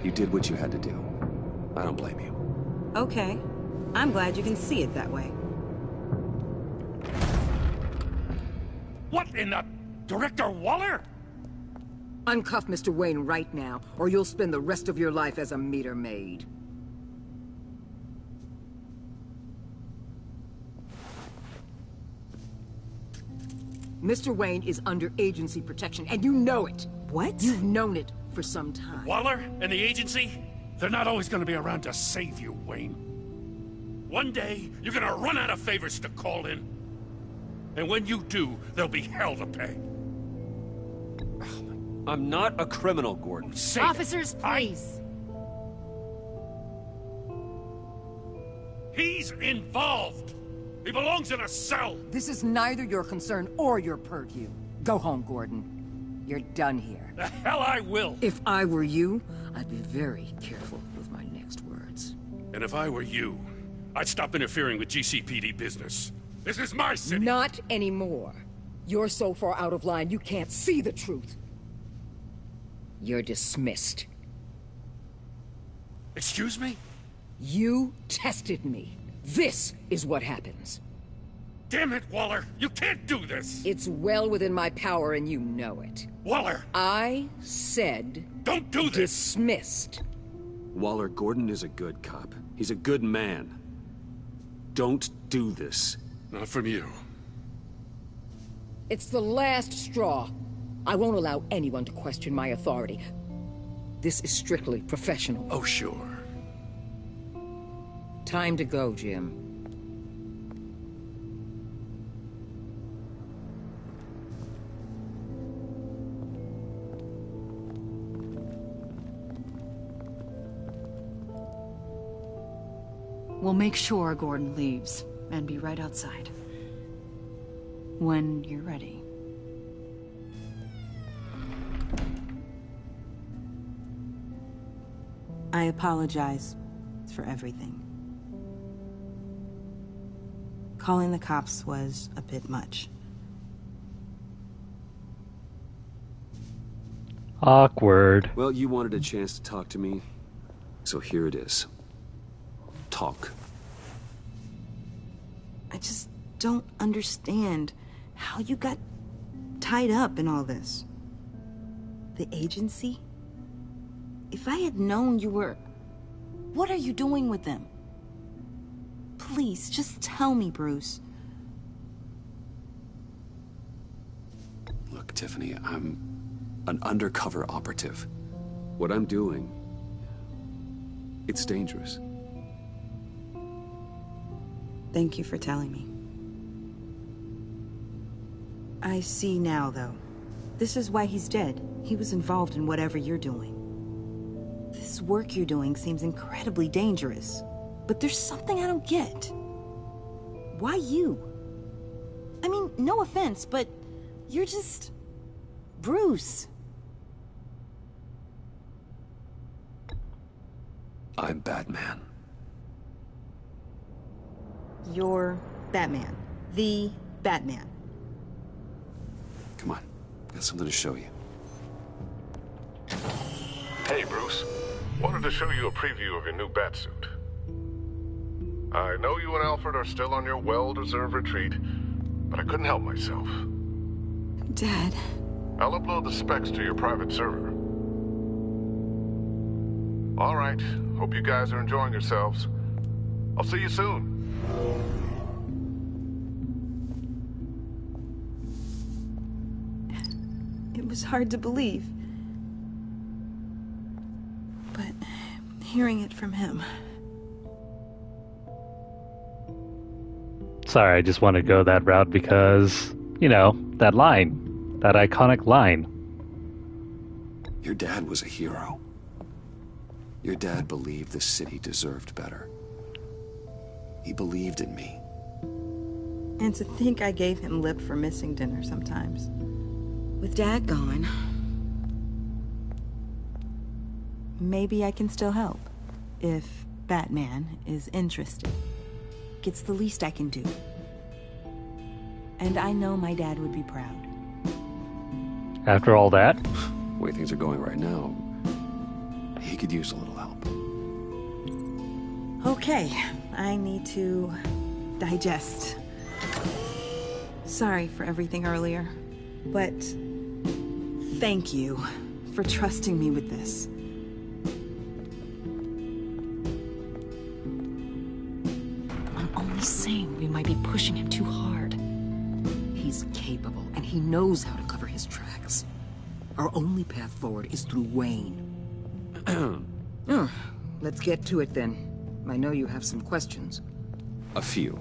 You did what you had to do. I don't blame you. Okay. I'm glad you can see it that way. What in the... Director Waller? Uncuff Mr. Wayne right now, or you'll spend the rest of your life as a meter maid. Mr. Wayne is under agency protection, and you know it. What? You've known it for some time. Waller and the agency? They're not always gonna be around to save you, Wayne. One day, you're gonna run out of favors to call in. And when you do, there'll be hell to pay. I'm not a criminal, Gordon. Officers, please. He's involved. He belongs in a cell. This is neither your concern or your purview. Go home, Gordon. You're done here. The hell I will. If I were you, I'd be very careful with my next words. And if I were you, I'd stop interfering with GCPD business. This is my city. Not anymore. You're so far out of line, you can't see the truth. You're dismissed. Excuse me? You tested me. This is what happens. Damn it, Waller! You can't do this! It's well within my power and you know it. Waller! I said... Don't do this! Dismissed. Waller, Gordon is a good cop. He's a good man. Don't do this. Not from you. It's the last straw. I won't allow anyone to question my authority. This is strictly professional. Oh, sure. Time to go, Jim. We'll make sure Gordon leaves, and be right outside. when you're ready. I apologize for everything. Calling the cops was a bit much. Awkward. Well, you wanted a chance to talk to me, so here it is. Talk. I just don't understand how you got tied up in all this. The agency? If I had known you were... What are you doing with them? Please, just tell me, Bruce. Look, Tiffany, I'm an undercover operative. What I'm doing, it's dangerous. Thank you for telling me. I see now, though. This is why he's dead. He was involved in whatever you're doing. This work you're doing seems incredibly dangerous. But there's something I don't get. Why you? I mean, no offense, but you're just... Bruce. I'm Batman. You're Batman. The Batman. Come on, got something to show you. Hey, Bruce. Wanted to show you a preview of your new batsuit. I know you and Alfred are still on your well-deserved retreat, but I couldn't help myself. Dad. I'll upload the specs to your private server. All right. Hope you guys are enjoying yourselves. I'll see you soon. It was hard to believe. But hearing it from him... Sorry, I just want to go that route because, you know, that line. That iconic line. Your dad was a hero. Your dad believed the city deserved better. He believed in me. And to think I gave him lip for missing dinner sometimes. With Dad gone... Maybe I can still help. If Batman is interested. It's the least I can do. And I know my dad would be proud. After all that? The way things are going right now, he could use a little help. Okay, I need to digest. Sorry for everything earlier, but thank you for trusting me with this. I'm only saying we might be pushing him too hard. He's capable, and he knows how to cover his tracks. Our only path forward is through Wayne. Let's get to it then. I know you have some questions. A few.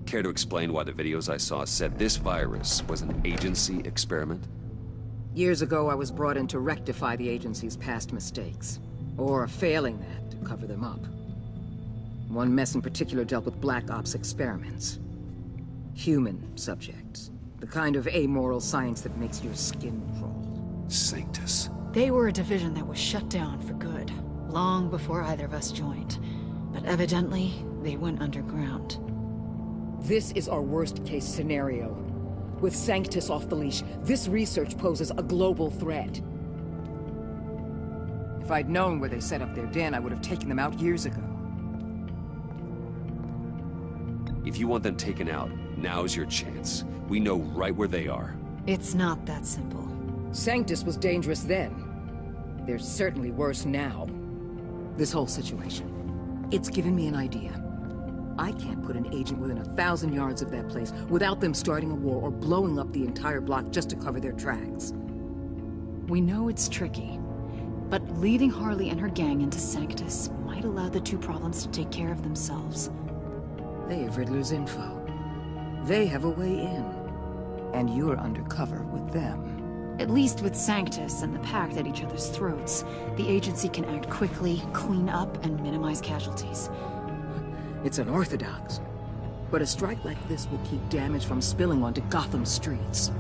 Care to explain why the videos I saw said this virus was an agency experiment? Years ago, I was brought in to rectify the agency's past mistakes. Or failing that, to cover them up. One mess in particular dealt with Black Ops experiments. Human subjects. The kind of amoral science that makes your skin crawl. Sanctus. They were a division that was shut down for good, long before either of us joined. But evidently, they went underground. This is our worst-case scenario. With Sanctus off the leash, this research poses a global threat. If I'd known where they set up their den, I would have taken them out years ago. If you want them taken out, now's your chance. We know right where they are. It's not that simple. Sanctus was dangerous then. They're certainly worse now. This whole situation, it's given me an idea. I can't put an agent within 1,000 yards of that place without them starting a war or blowing up the entire block just to cover their tracks. We know it's tricky, but leading Harley and her gang into Sanctus might allow the two problems to take care of themselves. They have Riddler's info. They have a way in. And you're undercover with them. At least with Sanctus and the Pact at each other's throats, the agency can act quickly, clean up, and minimize casualties. It's unorthodox. But a strike like this would keep damage from spilling onto Gotham streets.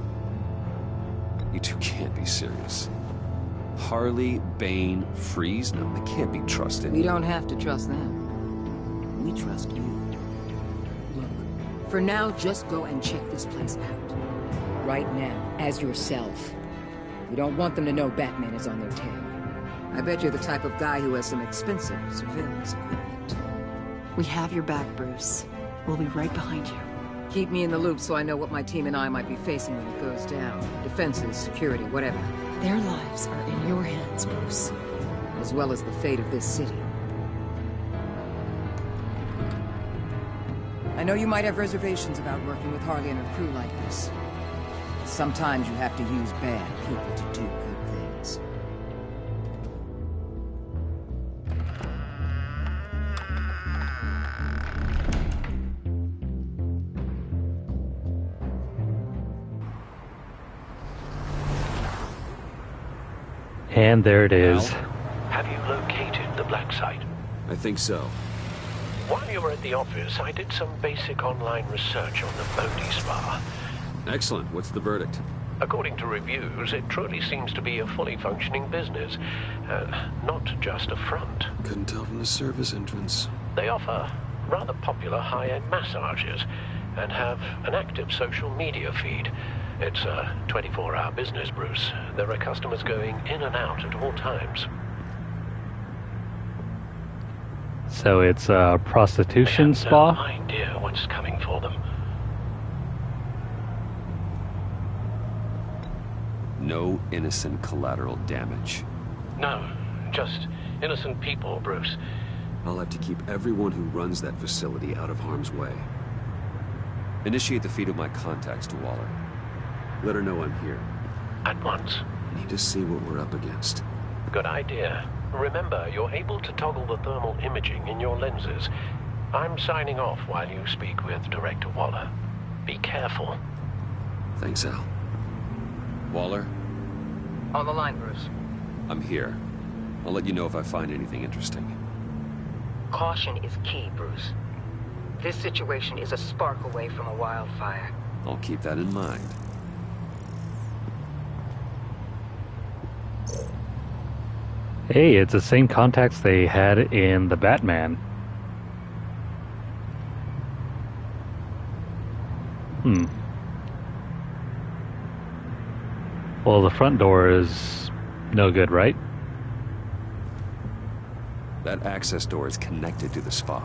You two can't be serious. Harley, Bane, Freeze? No, they can't be trusted. We don't have to trust them. We trust you. Look, for now, just go and check this place out. Right now, as yourself. We don't want them to know Batman is on their tail. I bet you're the type of guy who has some expensive surveillance equipment. We have your back, Bruce. We'll be right behind you. Keep me in the loop so I know what my team and I might be facing when it goes down. Defenses, security, whatever. Their lives are in your hands, Bruce. As well as the fate of this city. I know you might have reservations about working with Harley and her crew like this. Sometimes you have to use bad people to do good things. And there it is. Have you located the black site? I think so. While you were at the office, I did some basic online research on the Bodhi Spa. Excellent. What's the verdict? According to reviews, it truly seems to be a fully functioning business. Not just a front. Couldn't tell from the service entrance. They offer rather popular high-end massages and have an active social media feed. It's a 24-hour business, Bruce. There are customers going in and out at all times. So it's a prostitution spa? No idea what's coming for them. No innocent collateral damage. No, just innocent people, Bruce. I'll have to keep everyone who runs that facility out of harm's way. Initiate the feed of my contacts to Waller. Let her know I'm here. At once. I need to see what we're up against. Good idea. Remember, you're able to toggle the thermal imaging in your lenses. I'm signing off while you speak with Director Waller. Be careful. Thanks, Al. Waller? On the line, Bruce. I'm here. I'll let you know if I find anything interesting. Caution is key, Bruce. This situation is a spark away from a wildfire. I'll keep that in mind. Hey, it's the same contacts they had in the Batman. Well, the front door is no good, right? That access door is connected to the spa.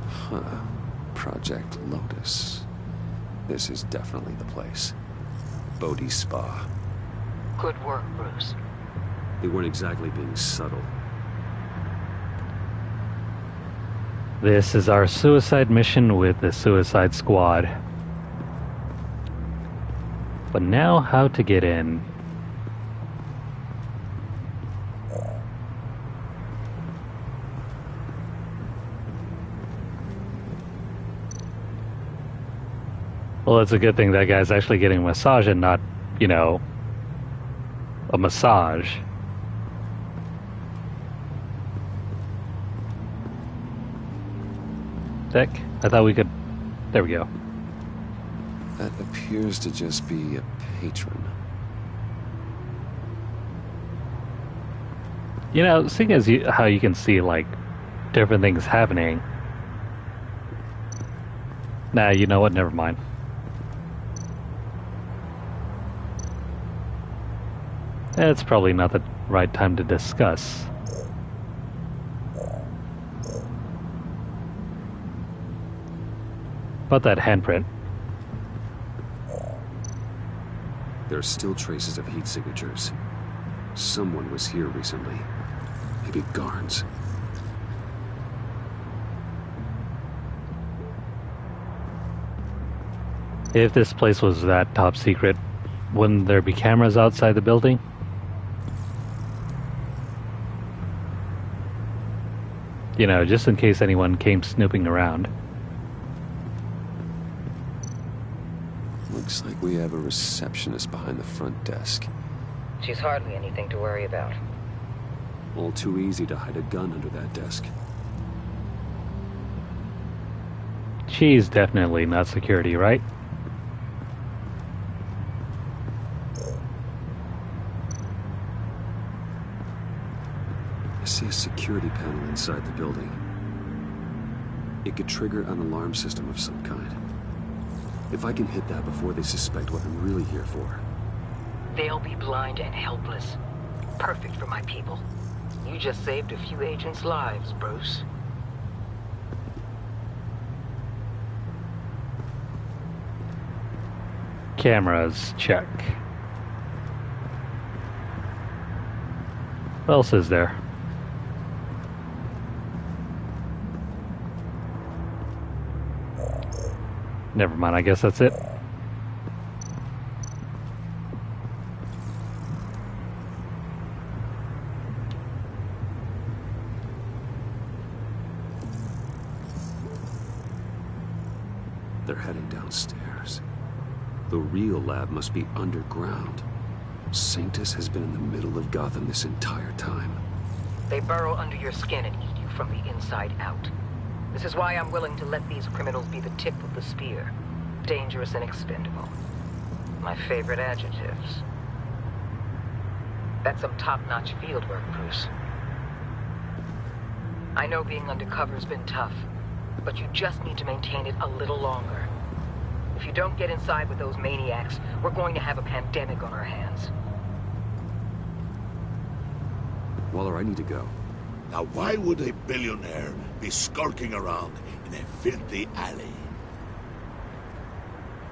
Huh. Project Lotus. This is definitely the place. Bodhi Spa. Good work, Bruce. They weren't exactly being subtle. This is our suicide mission with the Suicide Squad. But now, how to get in? Well, it's a good thing that guy's actually getting a massage and not, you know, a massage. Heck, I thought we could... There we go. That appears to just be a patron. You know, seeing as how you can see, like, different things happening... Nah, you know what? Never mind. It's probably not the right time to discuss. But that handprint. There are still traces of heat signatures. Someone was here recently. Maybe guards. If this place was that top secret, wouldn't there be cameras outside the building? You know, just in case anyone came snooping around. Looks like we have a receptionist behind the front desk. She's hardly anything to worry about. All too easy to hide a gun under that desk. She's definitely not security, right? I see a security panel inside the building. It could trigger an alarm system of some kind. If I can hit that before they suspect what I'm really here for. They'll be blind and helpless. Perfect for my people. You just saved a few agents' lives, Bruce. Cameras, check. What else is there? Never mind, I guess that's it. They're heading downstairs. The real lab must be underground. Sanctus has been in the middle of Gotham this entire time. They burrow under your skin and eat you from the inside out. This is why I'm willing to let these criminals be the tip of the spear. Dangerous and expendable. My favorite adjectives. That's some top-notch field work, Bruce. I know being undercover's been tough, but you just need to maintain it a little longer. If you don't get inside with those maniacs, we're going to have a pandemic on our hands. Waller, I need to go. Now why would a billionaire be skulking around in a filthy alley?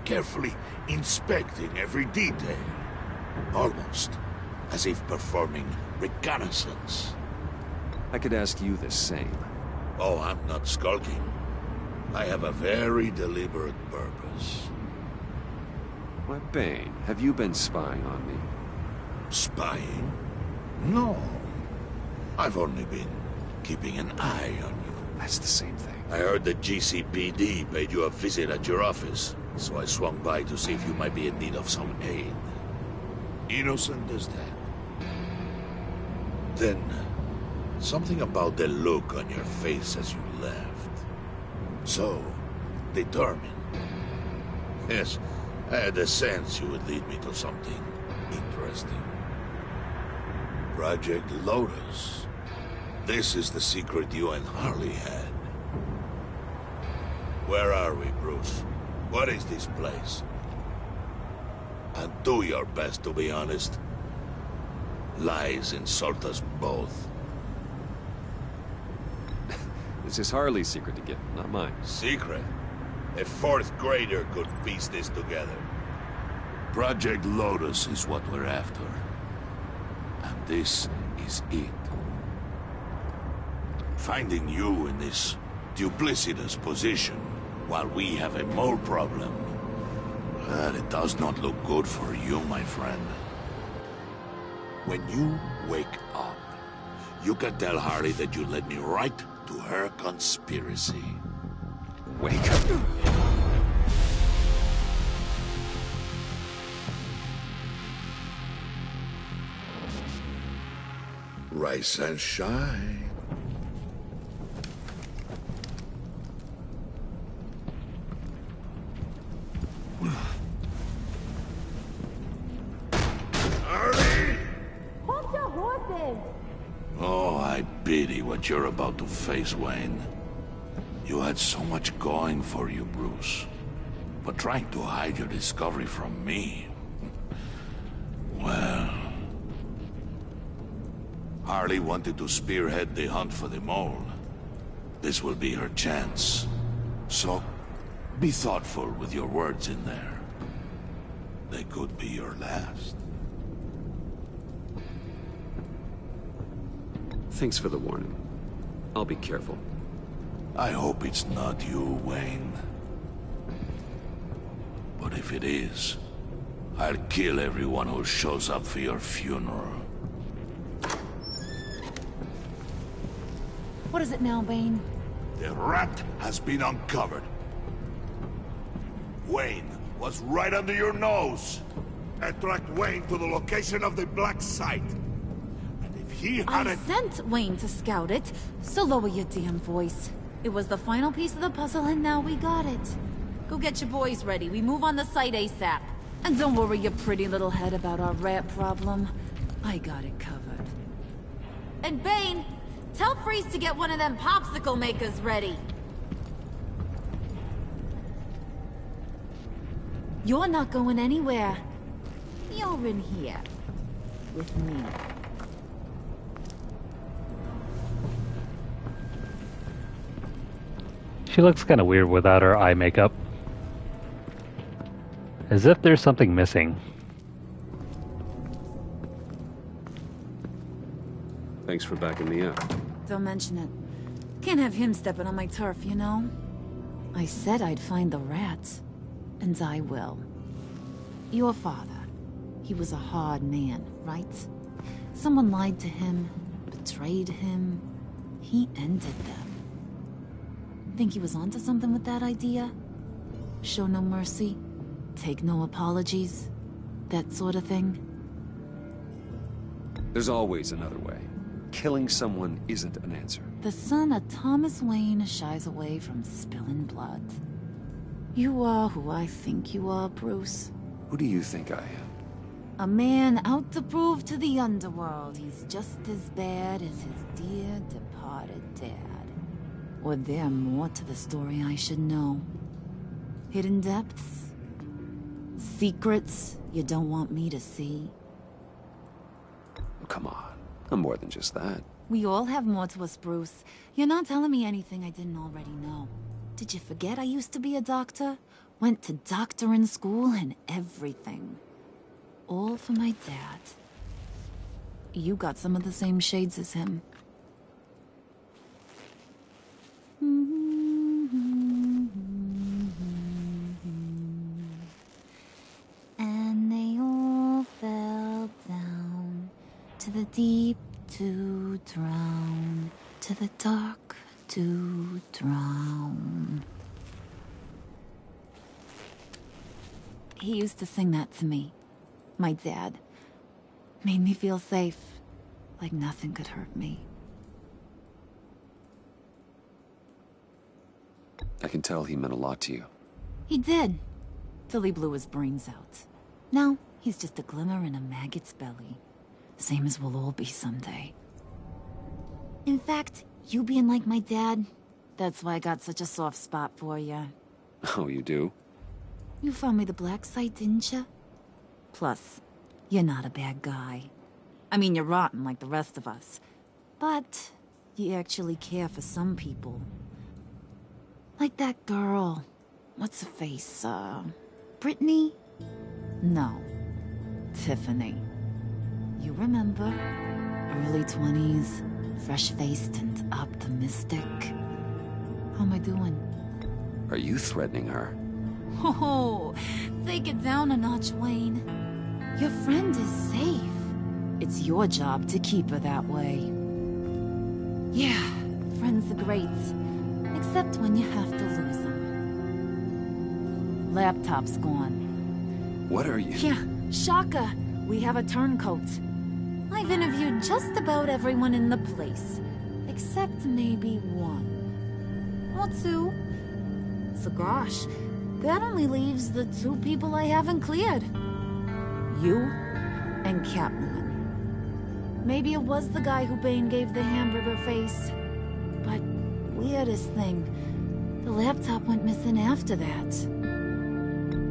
Carefully inspecting every detail. Almost as if performing reconnaissance. I could ask you the same. Oh, I'm not skulking. I have a very deliberate purpose. Why, Bane, have you been spying on me? Spying? No. I've only been keeping an eye on you. That's the same thing. I heard the GCPD paid you a visit at your office, so I swung by to see if you might be in need of some aid. Innocent as that. Then, something about the look on your face as you left. So, determined. Yes, I had a sense you would lead me to something interesting. Project Lotus. This is the secret you and Harley had. Where are we, Bruce? What is this place? And do your best to be honest. Lies insult us both. This is Harley's secret to get, not mine. Secret? A fourth grader could piece this together. Project Lotus is what we're after. And this is it. Finding you in this duplicitous position while we have a mole problem. Well, it does not look good for you, my friend. When you wake up, you can tell Harley that you led me right to her conspiracy. Wake up. Rise and shine. Harley! Hold your horses! Oh, I pity what you're about to face, Wayne. You had so much going for you, Bruce. But trying to hide your discovery from me... Well... Harley wanted to spearhead the hunt for the mole. This will be her chance. So, be thoughtful with your words in there. They could be your last. Thanks for the warning. I'll be careful. I hope it's not you, Wayne. But if it is, I'll kill everyone who shows up for your funeral. What is it now, Bane? The rat has been uncovered. Wayne was right under your nose. Attract Wayne to the location of the black site. And if he had I sent Wayne to scout it, so lower your damn voice. It was the final piece of the puzzle and now we got it. Go get your boys ready. We move on the site ASAP. And don't worry your pretty little head about our rat problem. I got it covered. And Bane, tell Freeze to get one of them popsicle makers ready. You're not going anywhere. You're in here. With me. She looks kind of weird without her eye makeup. As if there's something missing. Thanks for backing me up. Don't mention it. Can't have him stepping on my turf, you know? I said I'd find the rats. And I will. Your father. He was a hard man, right? Someone lied to him, betrayed him. He ended them. Think he was onto something with that idea? Show no mercy? Take no apologies? That sort of thing? There's always another way. Killing someone isn't an answer. The son of Thomas Wayne shies away from spilling blood. You are who I think you are, Bruce. Who do you think I am? A man out to prove to the underworld he's just as bad as his dear departed dad. Or there more to the story I should know. Hidden depths? Secrets you don't want me to see? Oh, come on. I'm more than just that. We all have more to us, Bruce. You're not telling me anything I didn't already know. Did you forget I used to be a doctor? Went to doctoring school and everything. All for my dad. You got some of the same shades as him. And they all fell down to the deep to drown, to the dark to drown. He used to sing that to me. My dad. Made me feel safe. Like nothing could hurt me. I can tell he meant a lot to you. He did. Till he blew his brains out. Now, he's just a glimmer in a maggot's belly. Same as we'll all be someday. In fact, you being like my dad, that's why I got such a soft spot for you. Oh, you do? You found me the black site, didn't you? Plus, you're not a bad guy. I mean, you're rotten like the rest of us. But you actually care for some people. Like that girl. What's her face? Brittany? No. Tiffany. You remember? Early 20s, fresh-faced and optimistic. How am I doing? Are you threatening her? Oh, take it down a notch, Wayne. Your friend is safe. It's your job to keep her that way. Yeah, friends are great. Except when you have to lose them. Laptop's gone. What are you... Yeah, shocker. We have a turncoat. I've interviewed just about everyone in the place. Except maybe one. Or two. So gosh, that only leaves the two people I haven't cleared. You and Catwoman. Maybe it was the guy who Bane gave the hamburger face. But weirdest thing, the laptop went missing after that.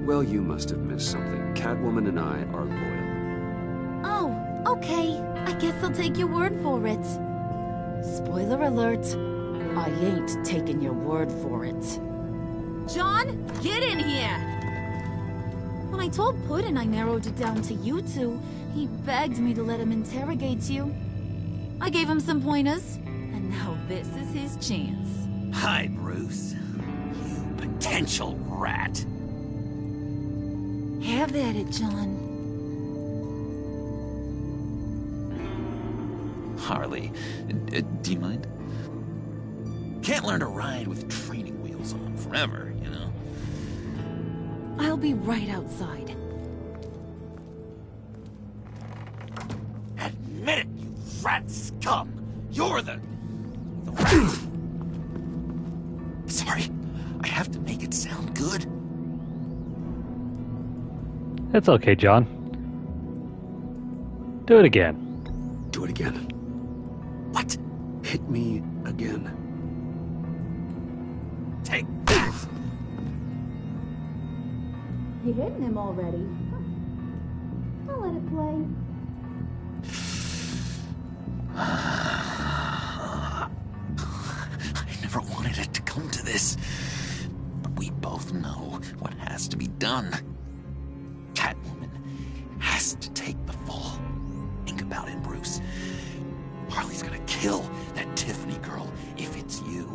Well, you must have missed something. Catwoman and I are loyal. Oh, okay. I guess I'll take your word for it. Spoiler alert, I ain't taking your word for it. John, get in here! When I told Puddin' I narrowed it down to you two, he begged me to let him interrogate you. I gave him some pointers, and now this is his chance. Hi, Bruce. You potential rat. Have at it, John. Harley, do you mind? Can't learn to ride with training wheels on forever, you know? I'll be right outside. Admit it, you rat scum! You're the rat! Sorry, I have to make it sound good. It's okay, John. Do it again. Do it again. What? Hit me again. Take that! You hitting him already? I'll let it play. I never wanted it to come to this. But we both know what has to be done. Catwoman has to take the fall. Think about it, Bruce. Harley's gonna kill that Tiffany girl if it's you.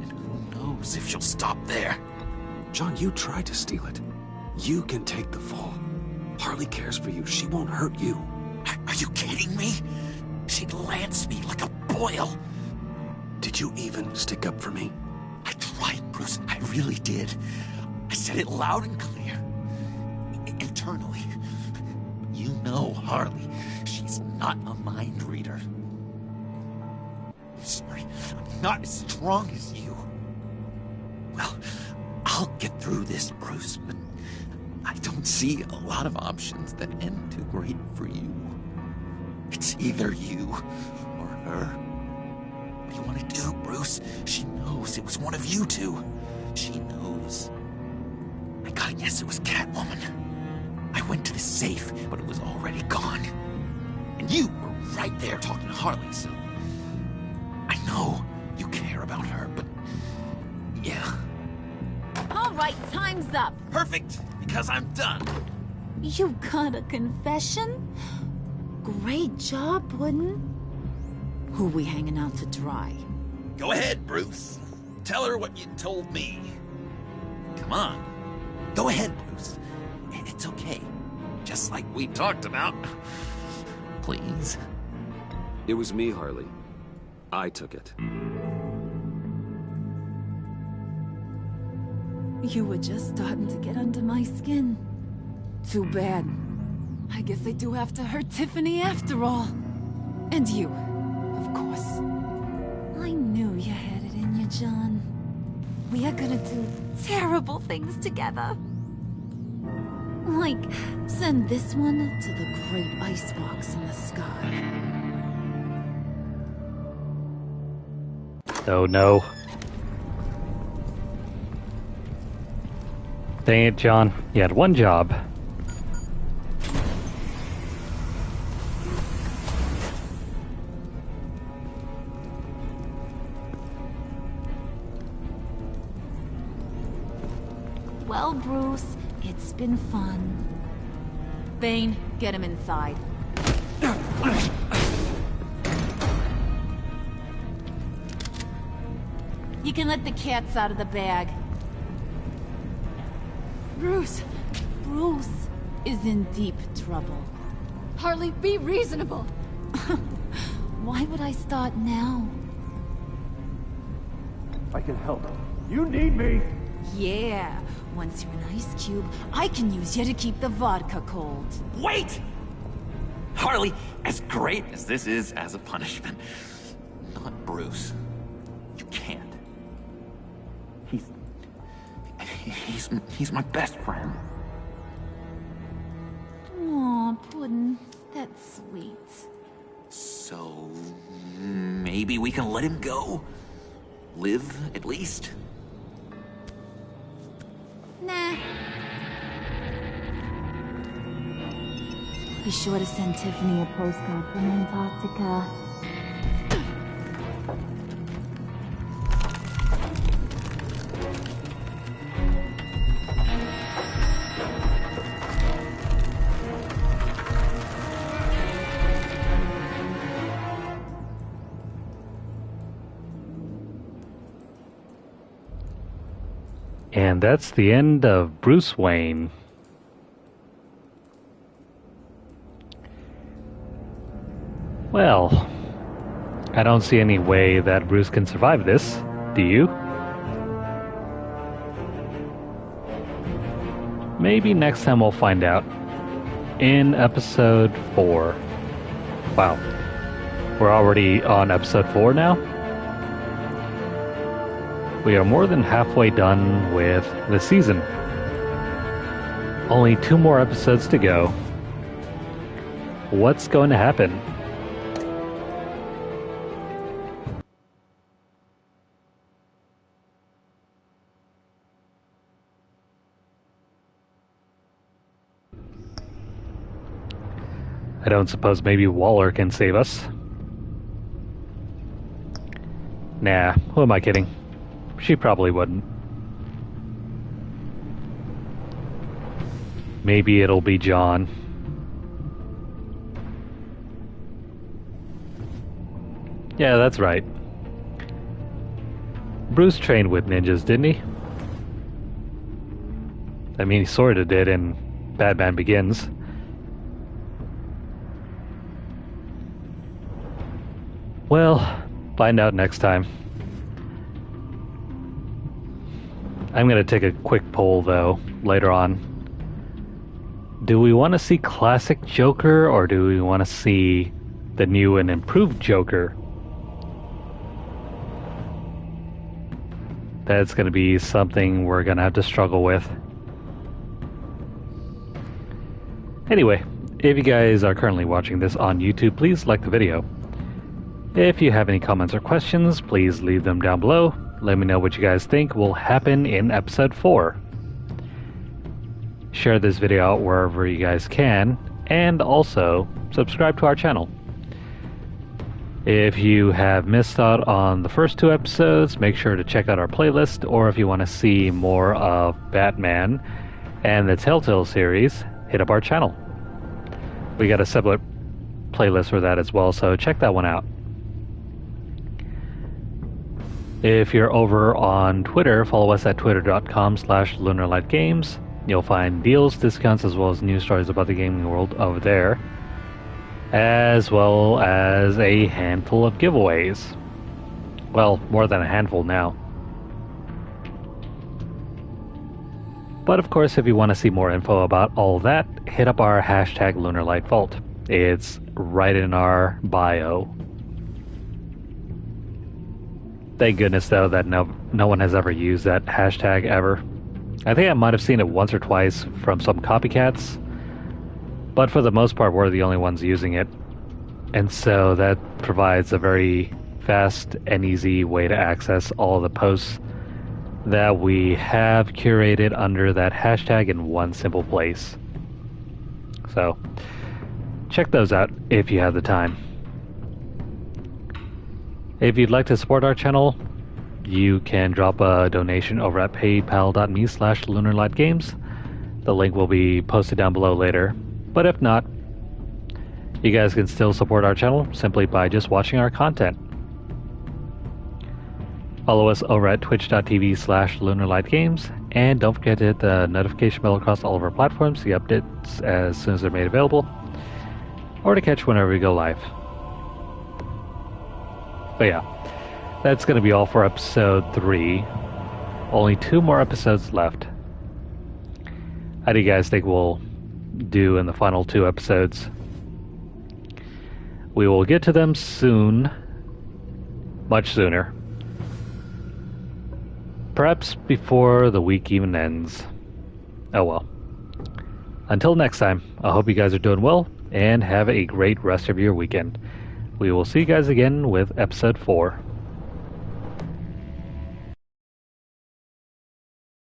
And who knows if she'll stop there. John, you tried to steal it. You can take the fall. Harley cares for you. She won't hurt you. Are you kidding me? She'd lance me like a boil. Did you even stick up for me? I tried, Bruce. I really did. I said it loud and clear. Internally. You know Harley. She's not a mind reader. I'm sorry. I'm not as strong as you. Well, I'll get through this, Bruce, but I don't see a lot of options that end too great for you. It's either you or her. What do you want to do, Bruce? She knows it was one of you two. She knows. I gotta guess it was Catwoman. I went to the safe, but it was already gone. And you were right there talking to Harley, so... I know you care about her, but... yeah. All right, time's up. Perfect, because I'm done. You got a confession? Great job, Puddin'. Who we hanging out to dry? Go ahead, Bruce. Tell her what you told me. Come on. Go ahead, Bruce. It's okay. Just like we talked about. Please. It was me, Harley. I took it. You were just starting to get under my skin. Too bad. I guess I do have to hurt Tiffany after all. And you, of course. I knew you had it in you, John. We are gonna do terrible things together. Like, send this one to the great icebox in the sky. Oh no. Dang it, John. You had one job. Well, Bruce, it's been fun. Bane, get him inside. You can let the cats out of the bag. Bruce is in deep trouble. Harley, be reasonable. Why would I start now? I can help. You need me. Yeah, once you're an ice cube, I can use you to keep the vodka cold. Wait! Harley, as great as this is as a punishment, not Bruce. You can't. He's my best friend. Aw, Puddin', that's sweet. So, maybe we can let him go? Live, at least? Nah. Be sure to send Tiffany a postcard from Antarctica. And that's the end of Bruce Wayne. Well, I don't see any way that Bruce can survive this. Do you? Maybe next time we'll find out. In episode 4. Wow. We're already on episode 4 now. We are more than halfway done with the season. Only 2 more episodes to go. What's going to happen? I don't suppose maybe Waller can save us. Nah, who am I kidding? She probably wouldn't. Maybe it'll be John. Yeah, that's right. Bruce trained with ninjas, didn't he? I mean, he sorta did in Batman Begins. Well, find out next time. I'm gonna take a quick poll though, later on. Do we want to see classic Joker, or do we want to see the new and improved Joker? That's gonna be something we're gonna have to struggle with. Anyway, if you guys are currently watching this on YouTube, please like the video. If you have any comments or questions, please leave them down below. Let me know what you guys think will happen in episode 4. Share this video out wherever you guys can, and also subscribe to our channel. If you have missed out on the first 2 episodes, make sure to check out our playlist, or if you want to see more of Batman and the Telltale series, hit up our channel. We got a separate playlist for that as well, so check that one out. If you're over on Twitter, follow us at twitter.com/LunarlightGames. You'll find deals, discounts, as well as news stories about the gaming world over there, as well as a handful of giveaways. Well, more than a handful now. But of course, if you want to see more info about all that, hit up our hashtag LunarlightVault. It's right in our bio. Thank goodness, though, that no one has ever used that hashtag ever. I think I might have seen it once or twice from some copycats, but for the most part, we're the only ones using it. And so that provides a very fast and easy way to access all of the posts that we have curated under that hashtag in one simple place. So, check those out if you have the time. If you'd like to support our channel, you can drop a donation over at paypal.me/LunarlightGames. The link will be posted down below later. But if not, you guys can still support our channel simply by just watching our content. Follow us over at twitch.tv/LunarlightGames, and don't forget to hit the notification bell across all of our platforms to get updates as soon as they're made available, or to catch whenever we go live. But yeah, that's going to be all for episode 3. Only 2 more episodes left. How do you guys think we'll do in the final 2 episodes? We will get to them soon. Much sooner. Perhaps before the week even ends. Oh well. Until next time, I hope you guys are doing well, and have a great rest of your weekend. We will see you guys again with episode 4.